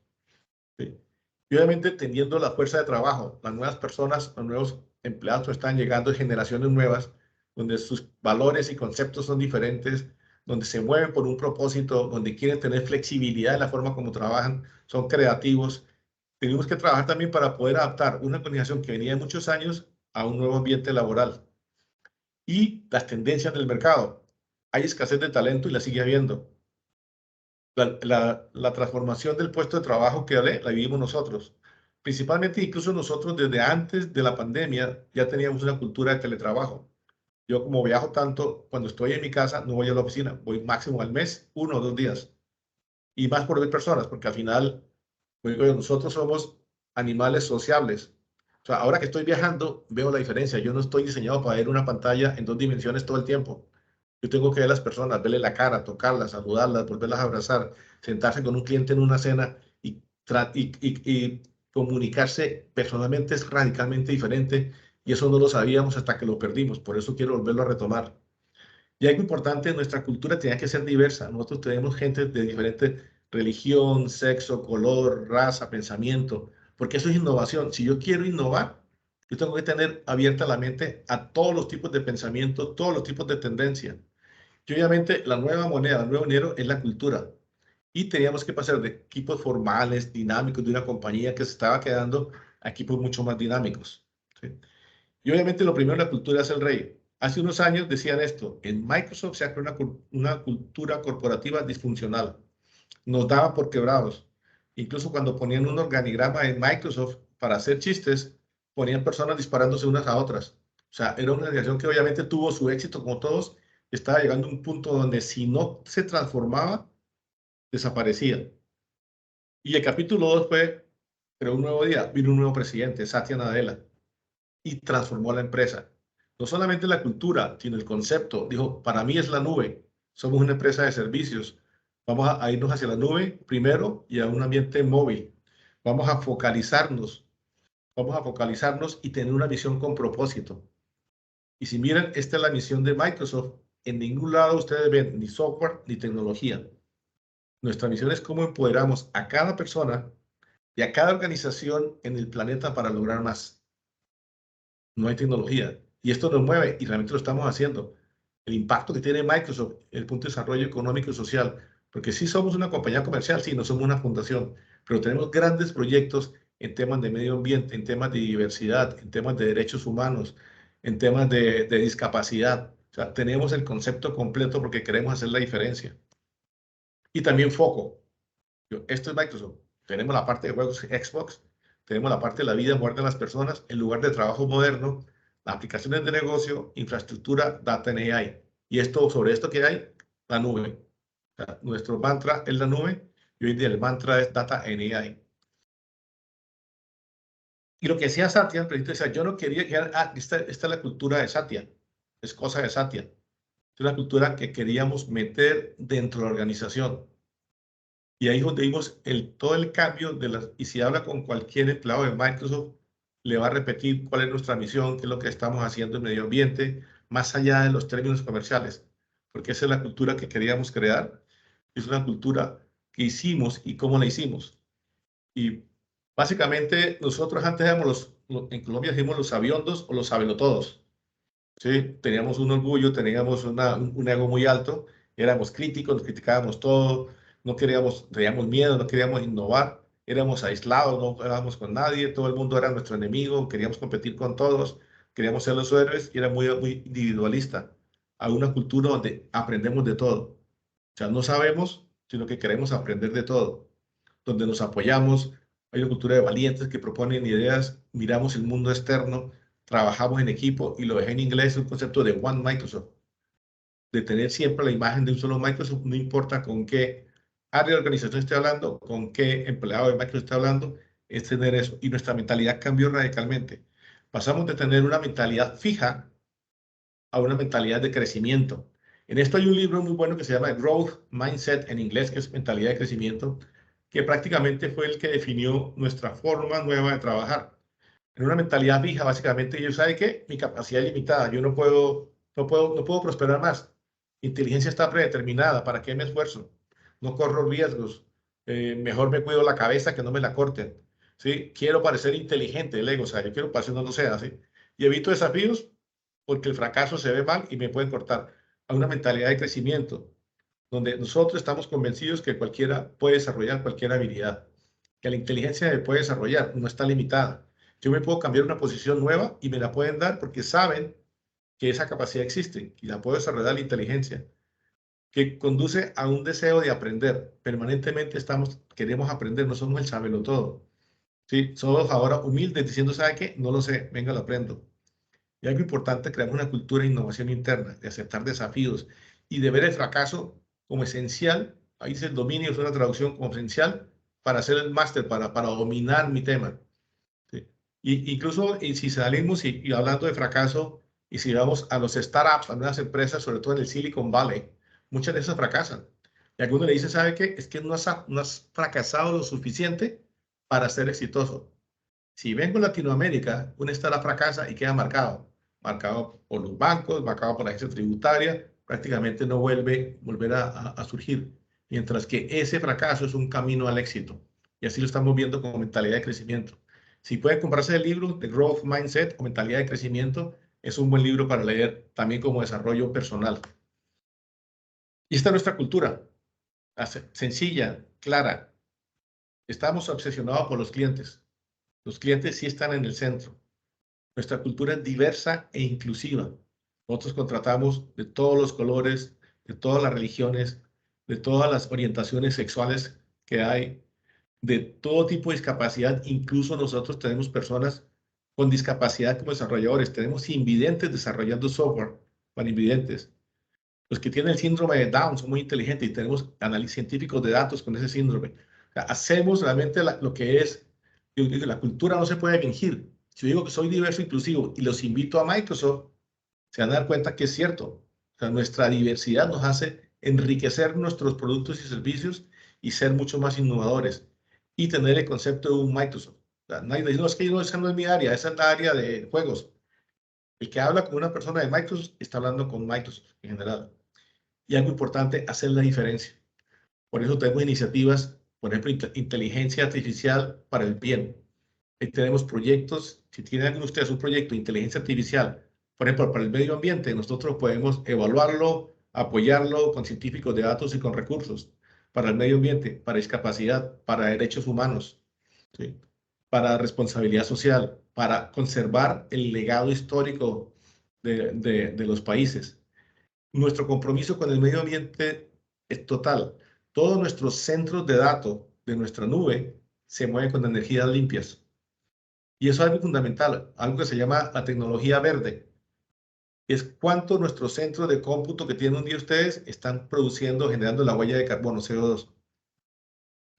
¿Sí? Y obviamente teniendo la fuerza de trabajo, las nuevas personas, los nuevos empleados están llegando de generaciones nuevas, donde sus valores y conceptos son diferentes, donde se mueven por un propósito, donde quieren tener flexibilidad en la forma como trabajan, son creativos. Tenemos que trabajar también para poder adaptar una organización que venía de muchos años a un nuevo ambiente laboral. Y las tendencias del mercado. Hay escasez de talento y la sigue habiendo. La transformación del puesto de trabajo que hablé, la vivimos nosotros. Principalmente, incluso nosotros desde antes de la pandemia ya teníamos una cultura de teletrabajo. Yo como viajo tanto, cuando estoy en mi casa no voy a la oficina, voy máximo al mes, 1 o 2 días. Y más por ver personas, porque al final pues, nosotros somos animales sociables. O sea, ahora que estoy viajando, veo la diferencia. Yo no estoy diseñado para ver una pantalla en 2 dimensiones todo el tiempo. Yo tengo que ver a las personas, verle la cara, tocarlas, saludarlas, volverlas a abrazar, sentarse con un cliente en una cena y comunicarse personalmente es radicalmente diferente y eso no lo sabíamos hasta que lo perdimos. Por eso quiero volverlo a retomar. Y algo importante, nuestra cultura tenía que ser diversa. Nosotros tenemos gente de diferente religión, sexo, color, raza, pensamiento, porque eso es innovación. Si yo quiero innovar, yo tengo que tener abierta la mente a todos los tipos de pensamiento, todos los tipos de tendencia. Y obviamente la nueva moneda, el nuevo dinero es la cultura. Y teníamos que pasar de equipos formales, dinámicos de una compañía que se estaba quedando a equipos mucho más dinámicos. ¿Sí? Y obviamente lo primero, la cultura es el rey. Hace unos años decían esto, en Microsoft se ha creado una cultura corporativa disfuncional. Nos daban por quebrados. Incluso cuando ponían un organigrama en Microsoft para hacer chistes, ponían personas disparándose unas a otras. O sea, era una organización que obviamente tuvo su éxito como todos, estaba llegando a un punto donde si no se transformaba, desaparecía. Y el capítulo 2 fue, pero un nuevo día, vino un nuevo presidente, Satya Nadella, y transformó la empresa. No solamente la cultura, sino el concepto. Dijo, para mí es la nube. Somos una empresa de servicios. Vamos a irnos hacia la nube primero y a un ambiente móvil. Vamos a focalizarnos y tener una visión con propósito. Y si miran, esta es la misión de Microsoft. En ningún lado ustedes ven ni software ni tecnología. Nuestra misión es cómo empoderamos a cada persona y a cada organización en el planeta para lograr más. No hay tecnología. Y esto nos mueve y realmente lo estamos haciendo. El impacto que tiene Microsoft en el punto de desarrollo económico y social. Porque sí somos una compañía comercial, sí, no somos una fundación, pero tenemos grandes proyectos en temas de medio ambiente, en temas de diversidad, en temas de derechos humanos, en temas de discapacidad. O sea, tenemos el concepto completo porque queremos hacer la diferencia. Y también foco. Esto es Microsoft. Tenemos la parte de juegos Xbox, tenemos la parte de la vida y muerte de las personas, el lugar de trabajo moderno, las aplicaciones de negocio, infraestructura, data en AI. Y esto, sobre esto que hay, la nube. O sea, nuestro mantra es la nube y hoy día el mantra es data en AI. Y lo que decía Satya, el presidente decía, yo no quería que, esta es la cultura de Satya, es cosa de Satya. Es una cultura que queríamos meter dentro de la organización. Y ahí es donde vimos todo el cambio de las, y si habla con cualquier empleado de Microsoft, le va a repetir cuál es nuestra misión, qué es lo que estamos haciendo en medio ambiente, más allá de los términos comerciales, porque esa es la cultura que queríamos crear, es una cultura que hicimos y cómo la hicimos. Y básicamente nosotros antes éramos en Colombia decimos los sabiondos o los sabelotodos. ¿Sí? Teníamos un orgullo, teníamos un ego muy alto, éramos críticos, nos criticábamos todo, no queríamos, teníamos miedo, no queríamos innovar, éramos aislados, no hablábamos con nadie, todo el mundo era nuestro enemigo, queríamos competir con todos, queríamos ser los héroes y era muy individualista, a una cultura donde aprendemos de todo. O sea, no sabemos, sino que queremos aprender de todo, donde nos apoyamos, hay una cultura de valientes que proponen ideas, miramos el mundo externo, trabajamos en equipo y lo dejé en inglés, un concepto de One Microsoft, de tener siempre la imagen de un solo Microsoft, no importa con qué área de organización esté hablando, con qué empleado de Microsoft esté hablando, es tener eso. Y nuestra mentalidad cambió radicalmente. Pasamos de tener una mentalidad fija a una mentalidad de crecimiento. En esto hay un libro muy bueno que se llama Growth Mindset en inglés, que es mentalidad de crecimiento, que prácticamente fue el que definió nuestra forma nueva de trabajar. En una mentalidad fija, básicamente, yo sabe que mi capacidad es limitada, yo no puedo prosperar más. Inteligencia está predeterminada, ¿para qué me esfuerzo? No corro riesgos, mejor me cuido la cabeza que no me la corten, ¿sí? Quiero parecer inteligente, el ego, o sea, yo quiero parecer no lo sea, ¿sí? Y evito desafíos porque el fracaso se ve mal y me pueden cortar. A una mentalidad de crecimiento, donde nosotros estamos convencidos que cualquiera puede desarrollar cualquier habilidad, que la inteligencia se puede desarrollar, no está limitada. Yo me puedo cambiar una posición nueva y me la pueden dar porque saben que esa capacidad existe y la puedo desarrollar la inteligencia, que conduce a un deseo de aprender. Permanentemente queremos aprender, no somos el sabelo todo. ¿Sí? Somos ahora humildes diciendo, ¿sabe qué? No lo sé, venga, lo aprendo. Y algo importante, creamos una cultura de innovación interna, de aceptar desafíos y de ver el fracaso como esencial. Ahí dice el dominio, es una traducción como esencial para hacer el máster, para dominar mi tema. ¿Sí? Y incluso y si salimos y hablando de fracaso, y si vamos a los startups, a nuevas empresas, sobre todo en el Silicon Valley, muchas de esas fracasan. Y algunos le dicen, ¿sabe qué? Es que no has fracasado lo suficiente para ser exitoso. Si vengo a Latinoamérica, una startup fracasa y queda marcado por los bancos, marcado por la agencia tributaria, prácticamente no volver a surgir. Mientras que ese fracaso es un camino al éxito. Y así lo estamos viendo como mentalidad de crecimiento. Si pueden comprarse el libro de Growth Mindset o Mentalidad de Crecimiento, es un buen libro para leer también como desarrollo personal. Y esta es nuestra cultura, sencilla, clara. Estamos obsesionados por los clientes. Los clientes sí están en el centro. Nuestra cultura es diversa e inclusiva. Nosotros contratamos de todos los colores, de todas las religiones, de todas las orientaciones sexuales que hay, de todo tipo de discapacidad. Incluso nosotros tenemos personas con discapacidad como desarrolladores. Tenemos invidentes desarrollando software para invidentes. Los que tienen el síndrome de Down son muy inteligentes y tenemos análisis científicos de datos con ese síndrome. sea, hacemos realmente lo que es, yo digo, la cultura no se puede fingir. Si yo digo que soy diverso e inclusivo y los invito a Microsoft, se van a dar cuenta que es cierto. O sea, nuestra diversidad nos hace enriquecer nuestros productos y servicios y ser mucho más innovadores y tener el concepto de un Microsoft. O sea, nadie dice, no, es que esa no es mi área, esa es la área de juegos. El que habla con una persona de Microsoft está hablando con Microsoft en general. Y algo importante, hacer la diferencia. Por eso tenemos iniciativas, por ejemplo, inteligencia artificial para el bien. Tenemos proyectos, si tienen alguno de ustedes un proyecto de inteligencia artificial, por ejemplo, para el medio ambiente, nosotros podemos evaluarlo, apoyarlo con científicos de datos y con recursos. Para el medio ambiente, para discapacidad, para derechos humanos, ¿sí? Para responsabilidad social, para conservar el legado histórico de los países. Nuestro compromiso con el medio ambiente es total. Todos nuestros centros de datos de nuestra nube se mueven con energías limpias. Y eso es algo fundamental, algo que se llama la tecnología verde. Es cuánto nuestros centros de cómputo que tienen un día ustedes están produciendo, generando la huella de carbono, CO2.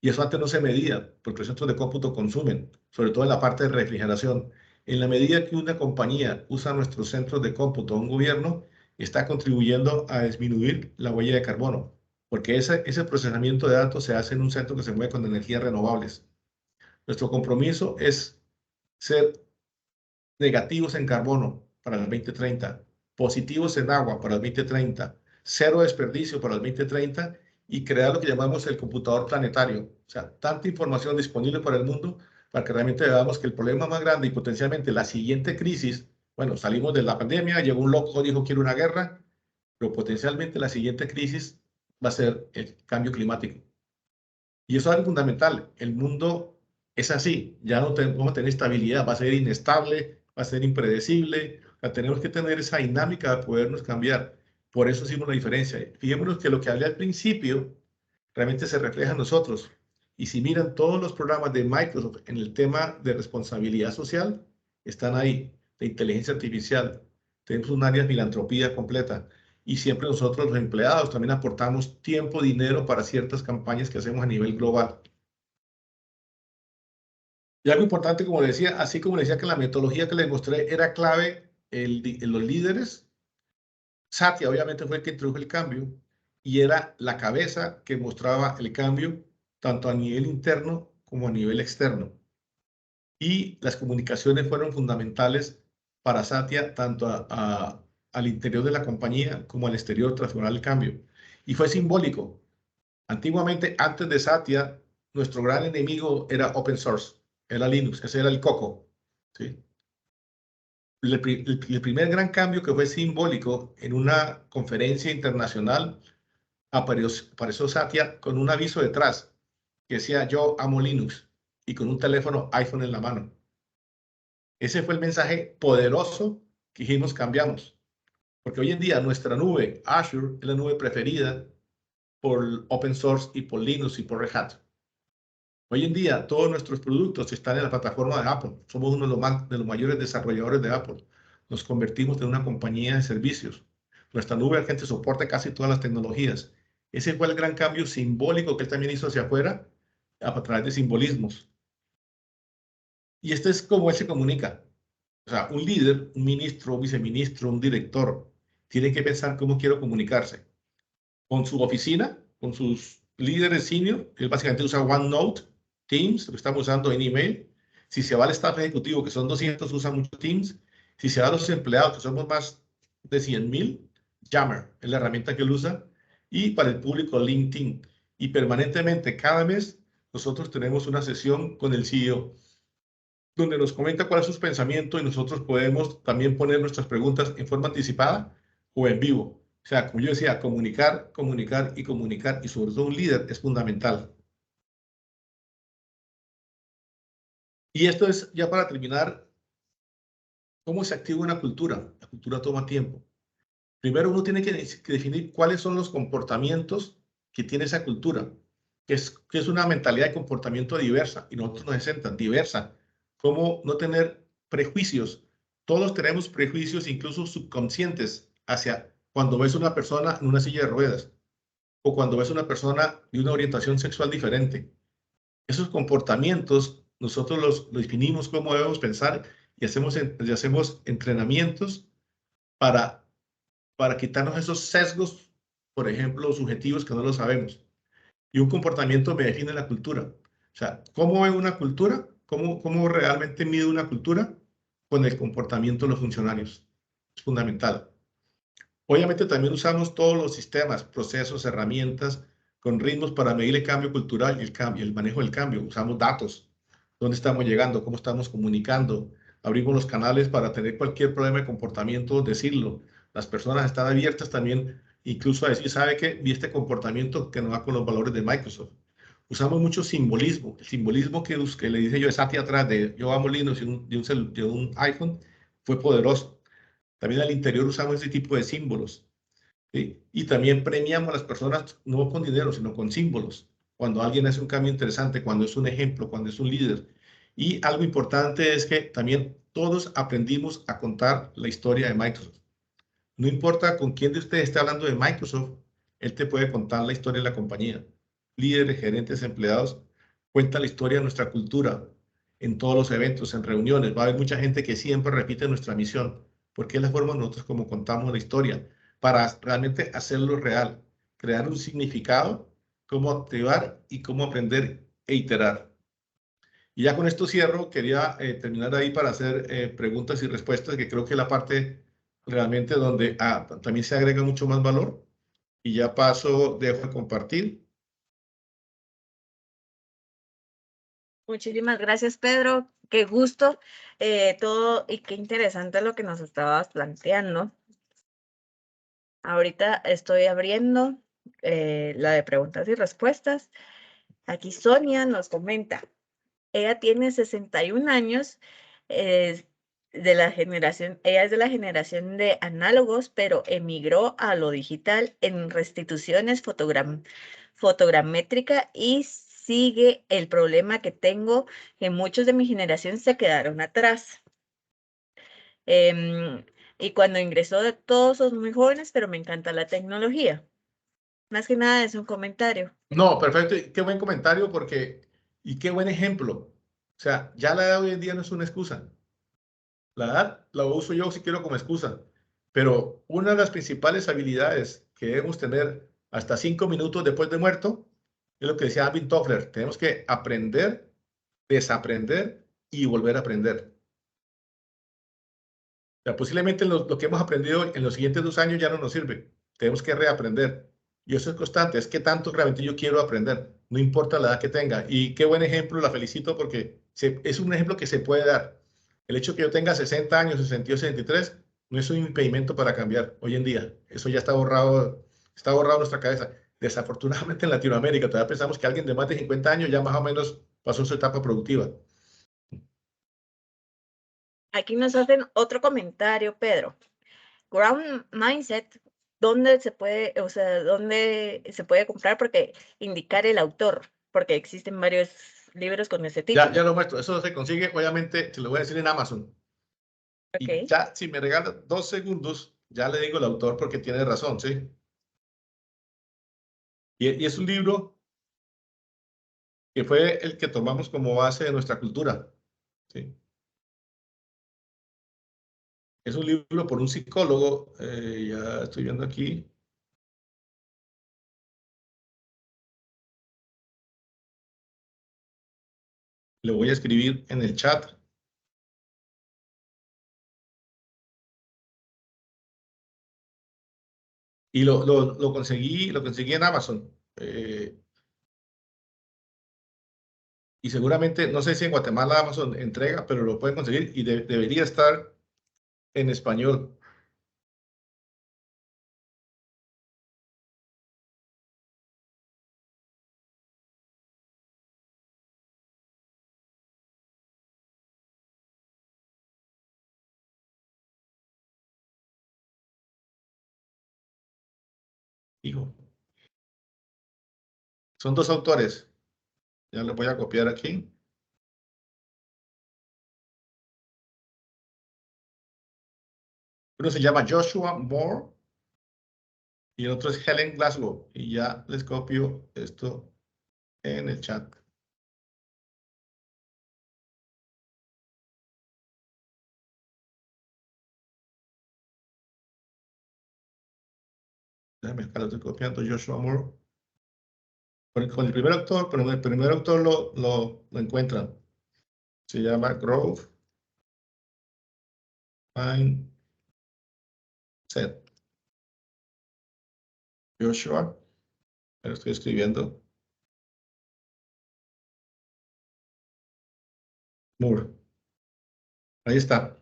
Y eso antes no se medía, porque los centros de cómputo consumen, sobre todo en la parte de refrigeración. En la medida que una compañía usa nuestros centros de cómputo, un gobierno está contribuyendo a disminuir la huella de carbono, porque ese procesamiento de datos se hace en un centro que se mueve con energías renovables. Nuestro compromiso es ser negativos en carbono para el 2030, positivos en agua para el 2030, cero desperdicio para el 2030 y crear lo que llamamos el computador planetario. O sea, tanta información disponible para el mundo para que realmente veamos que el problema más grande y potencialmente la siguiente crisis, bueno, salimos de la pandemia, llegó un loco, dijo quiero una guerra, pero potencialmente la siguiente crisis va a ser el cambio climático. Y eso es algo fundamental. El mundo es así. Ya no vamos a tener estabilidad. Va a ser inestable, va a ser impredecible. O sea, tenemos que tener esa dinámica de podernos cambiar. Por eso hicimos la diferencia. Fijémonos que lo que hablé al principio realmente se refleja en nosotros. Y si miran todos los programas de Microsoft en el tema de responsabilidad social, están ahí, de inteligencia artificial. Tenemos un área de filantropía completa. Y siempre nosotros, los empleados, también aportamos tiempo, dinero para ciertas campañas que hacemos a nivel global. Y algo importante, como decía, así como decía que la metodología que les mostré era clave en los líderes, Satya obviamente fue el que introdujo el cambio y era la cabeza que mostraba el cambio tanto a nivel interno como a nivel externo. Y las comunicaciones fueron fundamentales para Satya, tanto al interior de la compañía como al exterior, transformar el cambio. Y fue simbólico. Antiguamente, antes de Satya, nuestro gran enemigo era open source, era Linux, ese era el coco. ¿Sí? El primer gran cambio que fue simbólico en una conferencia internacional apareció Satya con un aviso detrás que decía yo amo Linux y con un teléfono iPhone en la mano. Ese fue el mensaje poderoso que dijimos cambiamos. Porque hoy en día nuestra nube, Azure, es la nube preferida por open source y por Linux y por Red Hat. Hoy en día todos nuestros productos están en la plataforma de Apple. Somos uno de los mayores desarrolladores de Apple. Nos convertimos en una compañía de servicios. Nuestra nube, gente, soporta casi todas las tecnologías. Ese fue el gran cambio simbólico que él también hizo hacia afuera a través de simbolismos. Y este es como él se comunica. O sea, un líder, un ministro, un viceministro, un director, tiene que pensar cómo quiero comunicarse. Con su oficina, con sus líderes senior, él básicamente usa OneNote, Teams, lo estamos usando en email. Si se va al staff ejecutivo, que son 200, usa mucho Teams. Si se va a los empleados, que somos más de 100,000, Yammer es la herramienta que él usa. Y para el público, LinkedIn. Y permanentemente, cada mes, nosotros tenemos una sesión con el CEO donde nos comenta cuál es su pensamiento y nosotros podemos también poner nuestras preguntas en forma anticipada o en vivo. O sea, como yo decía, comunicar, comunicar y comunicar, y sobre todo un líder es fundamental. Y esto es, ya para terminar, cómo se activa una cultura. La cultura toma tiempo. Primero uno tiene que definir cuáles son los comportamientos que tiene esa cultura, que es una mentalidad de comportamiento diversa, y nosotros nos presentan diversa. Cómo no tener prejuicios. Todos tenemos prejuicios, incluso subconscientes, hacia cuando ves una persona en una silla de ruedas o cuando ves una persona de una orientación sexual diferente. Esos comportamientos nosotros los definimos cómo debemos pensar y hacemos entrenamientos para quitarnos esos sesgos, por ejemplo, subjetivos que no lo sabemos. Y un comportamiento me define la cultura. O sea, ¿cómo veo una cultura? ¿Cómo realmente mido una cultura? Con el comportamiento de los funcionarios. Es fundamental. Obviamente también usamos todos los sistemas, procesos, herramientas con ritmos para medir el cambio cultural y el manejo del cambio. Usamos datos, dónde estamos llegando, cómo estamos comunicando. Abrimos los canales para tener cualquier problema de comportamiento, decirlo. Las personas están abiertas también, incluso a decir, ¿sabe qué? Vi este comportamiento que no va con los valores de Microsoft. Usamos mucho simbolismo. El simbolismo que le dije yo de Sati atrás de yo amo Linux de un iPhone fue poderoso. También al interior usamos ese tipo de símbolos. ¿Sí? Y también premiamos a las personas no con dinero, sino con símbolos. Cuando alguien hace un cambio interesante, cuando es un ejemplo, cuando es un líder. Y algo importante es que también todos aprendimos a contar la historia de Microsoft. No importa con quién de ustedes esté hablando de Microsoft, él te puede contar la historia de la compañía. Líderes, gerentes, empleados, cuenta la historia de nuestra cultura en todos los eventos, en reuniones. Va a haber mucha gente que siempre repite nuestra misión, porque es la forma nosotros como contamos la historia, para realmente hacerlo real, crear un significado, cómo activar y cómo aprender e iterar. Y ya con esto cierro, quería terminar ahí para hacer preguntas y respuestas, que creo que es la parte realmente donde también se agrega mucho más valor. Y ya paso, dejo de compartir. Muchísimas gracias, Pedro. Qué gusto todo y qué interesante lo que nos estabas planteando. Ahorita estoy abriendo la de preguntas y respuestas. Aquí Sonia nos comenta. Ella tiene 61 años, ella es de la generación de análogos, pero emigró a lo digital en restituciones fotogramétrica y sigue el problema que tengo, que muchos de mi generación se quedaron atrás. Y cuando ingresó, todos son muy jóvenes, pero me encanta la tecnología. Más que nada es un comentario. No, perfecto. Qué buen comentario y qué buen ejemplo. O sea, ya la edad hoy en día no es una excusa. La edad la uso yo si quiero como excusa. Pero una de las principales habilidades que debemos tener hasta 5 minutos después de muerto es lo que decía Alvin Toffler. Tenemos que aprender, desaprender y volver a aprender. O sea, posiblemente lo que hemos aprendido en los siguientes 2 años ya no nos sirve. Tenemos que reaprender. Y eso es constante. Es que tanto realmente yo quiero aprender. No importa la edad que tenga. Y qué buen ejemplo. La felicito porque es un ejemplo que se puede dar. El hecho que yo tenga 60 años, 62, 63, no es un impedimento para cambiar hoy en día. Eso ya está borrado en nuestra cabeza. Desafortunadamente en Latinoamérica todavía pensamos que alguien de más de 50 años ya más o menos pasó su etapa productiva. Aquí nos hacen otro comentario, Pedro. Ground Mindset, ¿dónde se puede, o sea, dónde se puede comprar? Porque indicar el autor, porque existen varios libros con ese Ya título. lo muestro. Eso se consigue, obviamente, se lo voy a decir en Amazon. Y Ok. ya, si me regala 2 segundos, ya le digo el autor porque tiene razón, ¿sí? Y es un libro que fue el que tomamos como base de nuestra cultura, ¿sí? Es un libro por un psicólogo, ya estoy viendo aquí. Le voy a escribir en el chat. Y lo conseguí en Amazon. Y seguramente, no sé si en Guatemala Amazon entrega, pero lo pueden conseguir y debería estar en español. Hijo, son 2 autores. Ya les voy a copiar aquí. Uno se llama Joshua Moore y el otro es Helen Glasgow. Y ya les copio esto en el chat. Déjame acá, lo estoy copiando, Joshua Moore. Con el primer autor, pero el primer autor lo encuentran. Se llama Grove Mindset. Joshua, lo estoy escribiendo. Moore. Ahí está.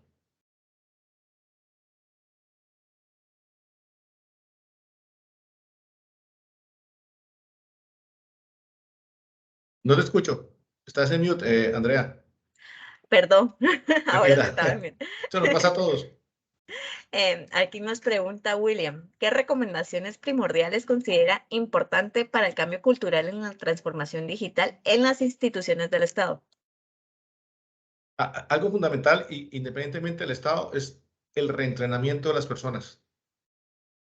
No te escucho. Estás en mute, Andrea. Perdón, ahora sí Tranquila. estaba bien. Eso nos pasa a todos. Aquí nos pregunta William, ¿qué recomendaciones primordiales considera importante para el cambio cultural en la transformación digital en las instituciones del Estado? Algo fundamental, independientemente del Estado, es el reentrenamiento de las personas.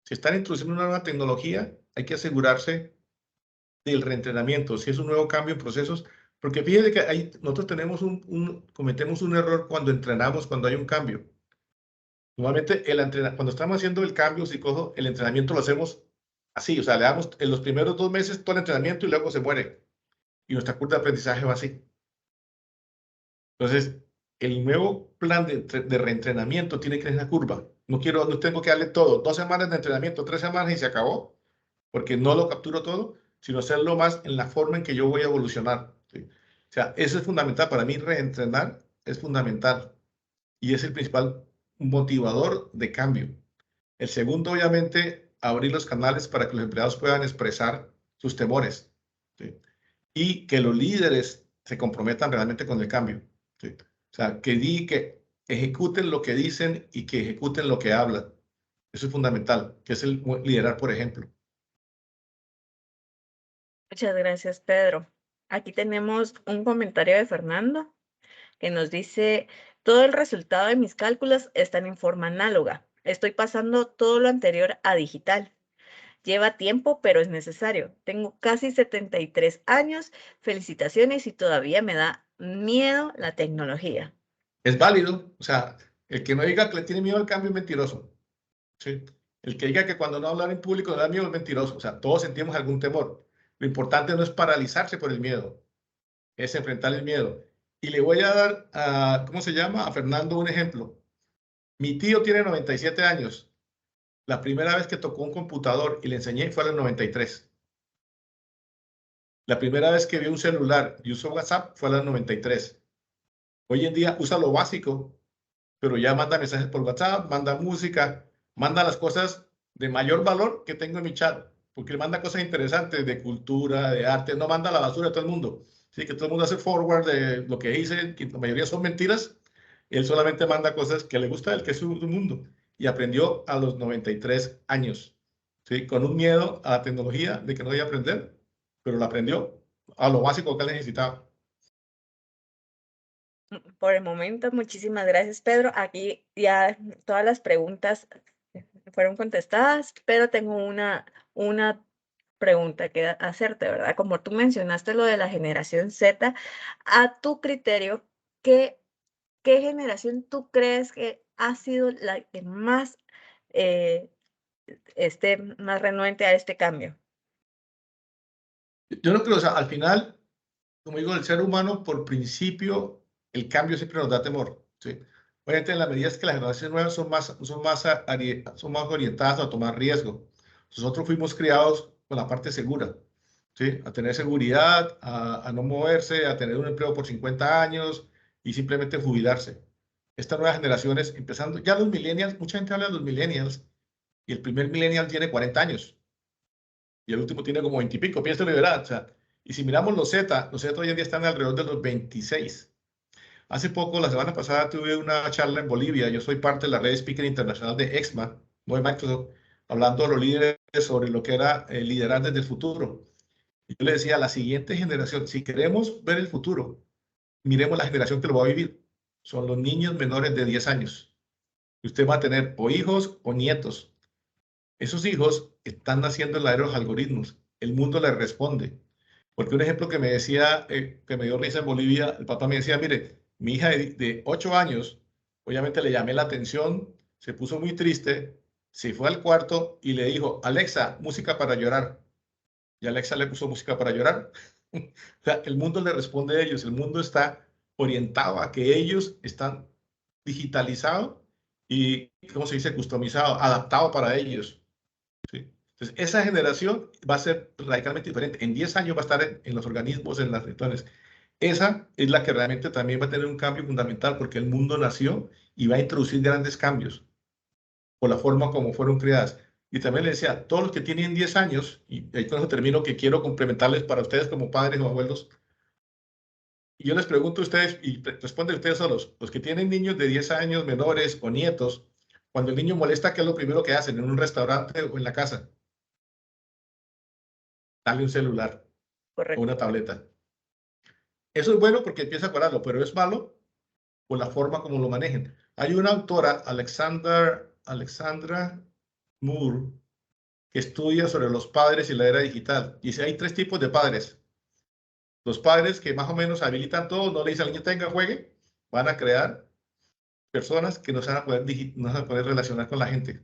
Si están introduciendo una nueva tecnología, hay que asegurarse del reentrenamiento, si es un nuevo cambio en procesos, porque fíjense que nosotros cometemos un error cuando entrenamos, cuando hay un cambio. Normalmente cuando estamos haciendo el cambio psicoso, el entrenamiento lo hacemos así, o sea, le damos en los primeros 2 meses todo el entrenamiento y luego se muere. Y nuestra curva de aprendizaje va así. Entonces, el nuevo plan de reentrenamiento tiene que ser una curva. No tengo que darle todo, 2 semanas de entrenamiento, 3 semanas y se acabó, porque no lo capturo todo, sino hacerlo más en la forma en que yo voy a evolucionar. ¿Sí? O sea, eso es fundamental. Para mí, reentrenar es fundamental y es el principal motivador de cambio. El segundo, obviamente, abrir los canales para que los empleados puedan expresar sus temores, ¿sí? Y que los líderes se comprometan realmente con el cambio, ¿sí? O sea, que ejecuten lo que dicen y que ejecuten lo que hablan. Eso es fundamental, que es el liderar, por ejemplo. Muchas gracias, Pedro. Aquí tenemos un comentario de Fernando que nos dice, todo el resultado de mis cálculos están en forma análoga. Estoy pasando todo lo anterior a digital. Lleva tiempo, pero es necesario. Tengo casi 73 años. Felicitaciones y todavía me da miedo la tecnología. Es válido, o sea, el que no diga que le tiene miedo al cambio es mentiroso, ¿sí? El que diga que cuando no hablar en público le da miedo es mentiroso, o sea, todos sentimos algún temor. Lo importante no es paralizarse por el miedo, es enfrentar el miedo. Y le voy a dar ¿cómo se llama? A Fernando un ejemplo. Mi tío tiene 97 años. La primera vez que tocó un computador y le enseñé fue a los 93. La primera vez que vio un celular y usó WhatsApp fue a los 93. Hoy en día usa lo básico, pero ya manda mensajes por WhatsApp, manda música, manda las cosas de mayor valor que tengo en mi chat, porque manda cosas interesantes de cultura, de arte, no manda la basura de todo el mundo. Así que todo el mundo hace forward de lo que dice, que la mayoría son mentiras. Él solamente manda cosas que le gusta a él, que es su mundo. Y aprendió a los 93 años, ¿sí? Con un miedo a la tecnología de que no iba a aprender, pero lo aprendió a lo básico que él necesitaba. Por el momento, muchísimas gracias, Pedro. Aquí ya todas las preguntas fueron contestadas, pero tengo una pregunta que hacerte, ¿verdad? Como tú mencionaste lo de la generación Z, a tu criterio, ¿qué generación tú crees que ha sido la que más esté más renuente a este cambio? Yo no creo, o sea, al final, como digo, el ser humano, por principio, el cambio siempre nos da temor, ¿sí? Obviamente, en la medida que las generaciones nuevas son más orientadas a tomar riesgo. Nosotros fuimos criados con la parte segura, ¿sí? A tener seguridad, a no moverse, a tener un empleo por 50 años y simplemente jubilarse. Estas nuevas generaciones, empezando, ya los millennials, mucha gente habla de los millennials y el primer millennial tiene 40 años y el último tiene como 20 y pico, piénsalo de verdad, o sea, y si miramos los Z hoy en día están alrededor de los 26. Hace poco, la semana pasada, tuve una charla en Bolivia. Yo soy parte de la red speaker internacional de EXMA, no de Microsoft, hablando a los líderes sobre lo que era liderar desde el futuro. Y yo le decía a la siguiente generación, si queremos ver el futuro, miremos la generación que lo va a vivir. Son los niños menores de 10 años. Y usted va a tener o hijos o nietos. Esos hijos están naciendo en la era de los algoritmos. El mundo les responde. Porque un ejemplo que me decía, que me dio risa en Bolivia, el papá me decía, mire, mi hija de 8 años, obviamente le llamé la atención, se puso muy triste se fue al cuarto y le dijo, Alexa, música para llorar. Y Alexa le puso música para llorar. O sea, el mundo le responde a ellos, el mundo está orientado a que ellos están digitalizados y, ¿cómo se dice?, customizado, adaptado para ellos. ¿Sí? Entonces, esa generación va a ser radicalmente diferente. En 10 años va a estar en los organismos, en las regiones. Esa es la que realmente también va a tener un cambio fundamental porque el mundo nació y va a introducir grandes cambios por la forma como fueron creadas. Y también le decía, todos los que tienen 10 años, y ahí con eso termino, que quiero complementarles para ustedes como padres o abuelos, y yo les pregunto a ustedes, y responden ustedes solos, los que tienen niños de 10 años menores o nietos, cuando el niño molesta, ¿qué es lo primero que hacen en un restaurante o en la casa? Darle un celular o una Correcto. tableta. Eso es bueno porque empieza a acordarlo, pero es malo por la forma como lo manejen. Hay una autora, Alexandra Moore, que estudia sobre los padres y la era digital. Dice, hay 3 tipos de padres. Los padres que más o menos habilitan todo, no le dicen al niño, tenga, juegue, van a crear personas que no se van a poder, no se van a poder relacionar con la gente.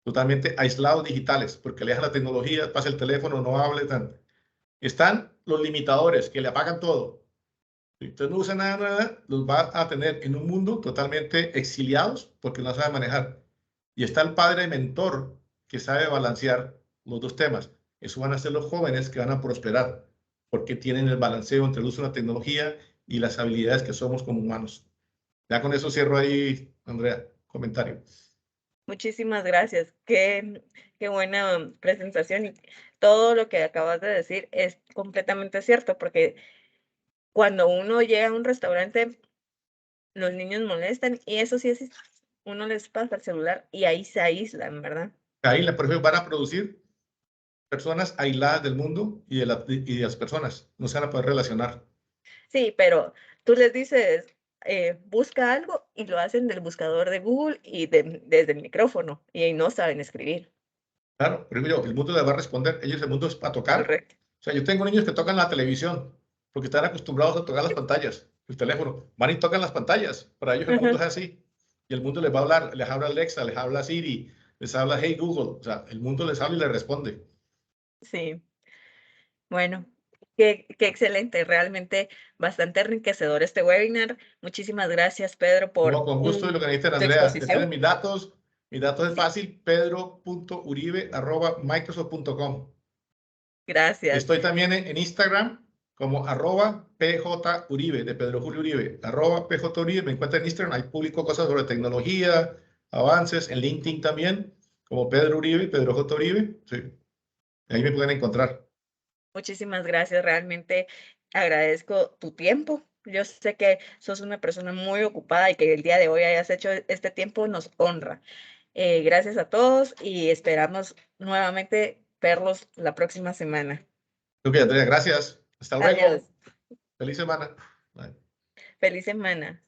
Totalmente aislados digitales, porque le dejan la tecnología, pasa el teléfono, no hable. Están los limitadores, que le apagan todo. Si usted no usa nada, los va a tener en un mundo totalmente exiliados porque no sabe manejar. Y está el padre mentor que sabe balancear los 2 temas. Eso van a ser los jóvenes que van a prosperar porque tienen el balanceo entre el uso de la tecnología y las habilidades que somos como humanos. Ya con eso cierro ahí, Andrea, comentario. Muchísimas gracias. Qué buena presentación. Y todo lo que acabas de decir es completamente cierto, porque cuando uno llega a un restaurante, los niños molestan y eso sí es, uno les pasa el celular y ahí se aíslan, ¿verdad? Ahí, por ejemplo, van a producir personas aisladas del mundo y de las personas. No se van a poder relacionar. Sí, pero tú les dices, busca algo y lo hacen del buscador de Google y desde el micrófono y ahí no saben escribir. Claro, pero digo yo, el mundo le va a responder. Ellos, el mundo es para tocar. Correcto. O sea, yo tengo niños que tocan la televisión porque están acostumbrados a tocar las pantallas, el teléfono. Van y tocan las pantallas. Para ellos el mundo Ujú. es así. Y el mundo les va a hablar, les habla Alexa, les habla Siri, les habla Hey Google. O sea, el mundo les habla y les responde. Sí, bueno, qué excelente, realmente bastante enriquecedor este webinar. Muchísimas gracias, Pedro, No, por con gusto y lo que necesiten, tu Andrea. Ya tienen exposición. mis datos. Mis datos es Sí, fácil, pedro.uribe@microsoft.com. gracias. Estoy también en Instagram como @pjuribe, de Pedro Julio Uribe, @pjuribe. Me encuentran en Instagram, ahí publico cosas sobre tecnología, avances, en LinkedIn también, como Pedro Uribe, Pedro J. Uribe. Sí, ahí me pueden encontrar. Muchísimas gracias, realmente agradezco tu tiempo. Yo sé que sos una persona muy ocupada y que el día de hoy hayas hecho este tiempo nos honra. Gracias a todos y esperamos nuevamente verlos la próxima semana. Ok, Andrea, gracias. Hasta Adiós. luego. Feliz semana. Bye. Feliz semana.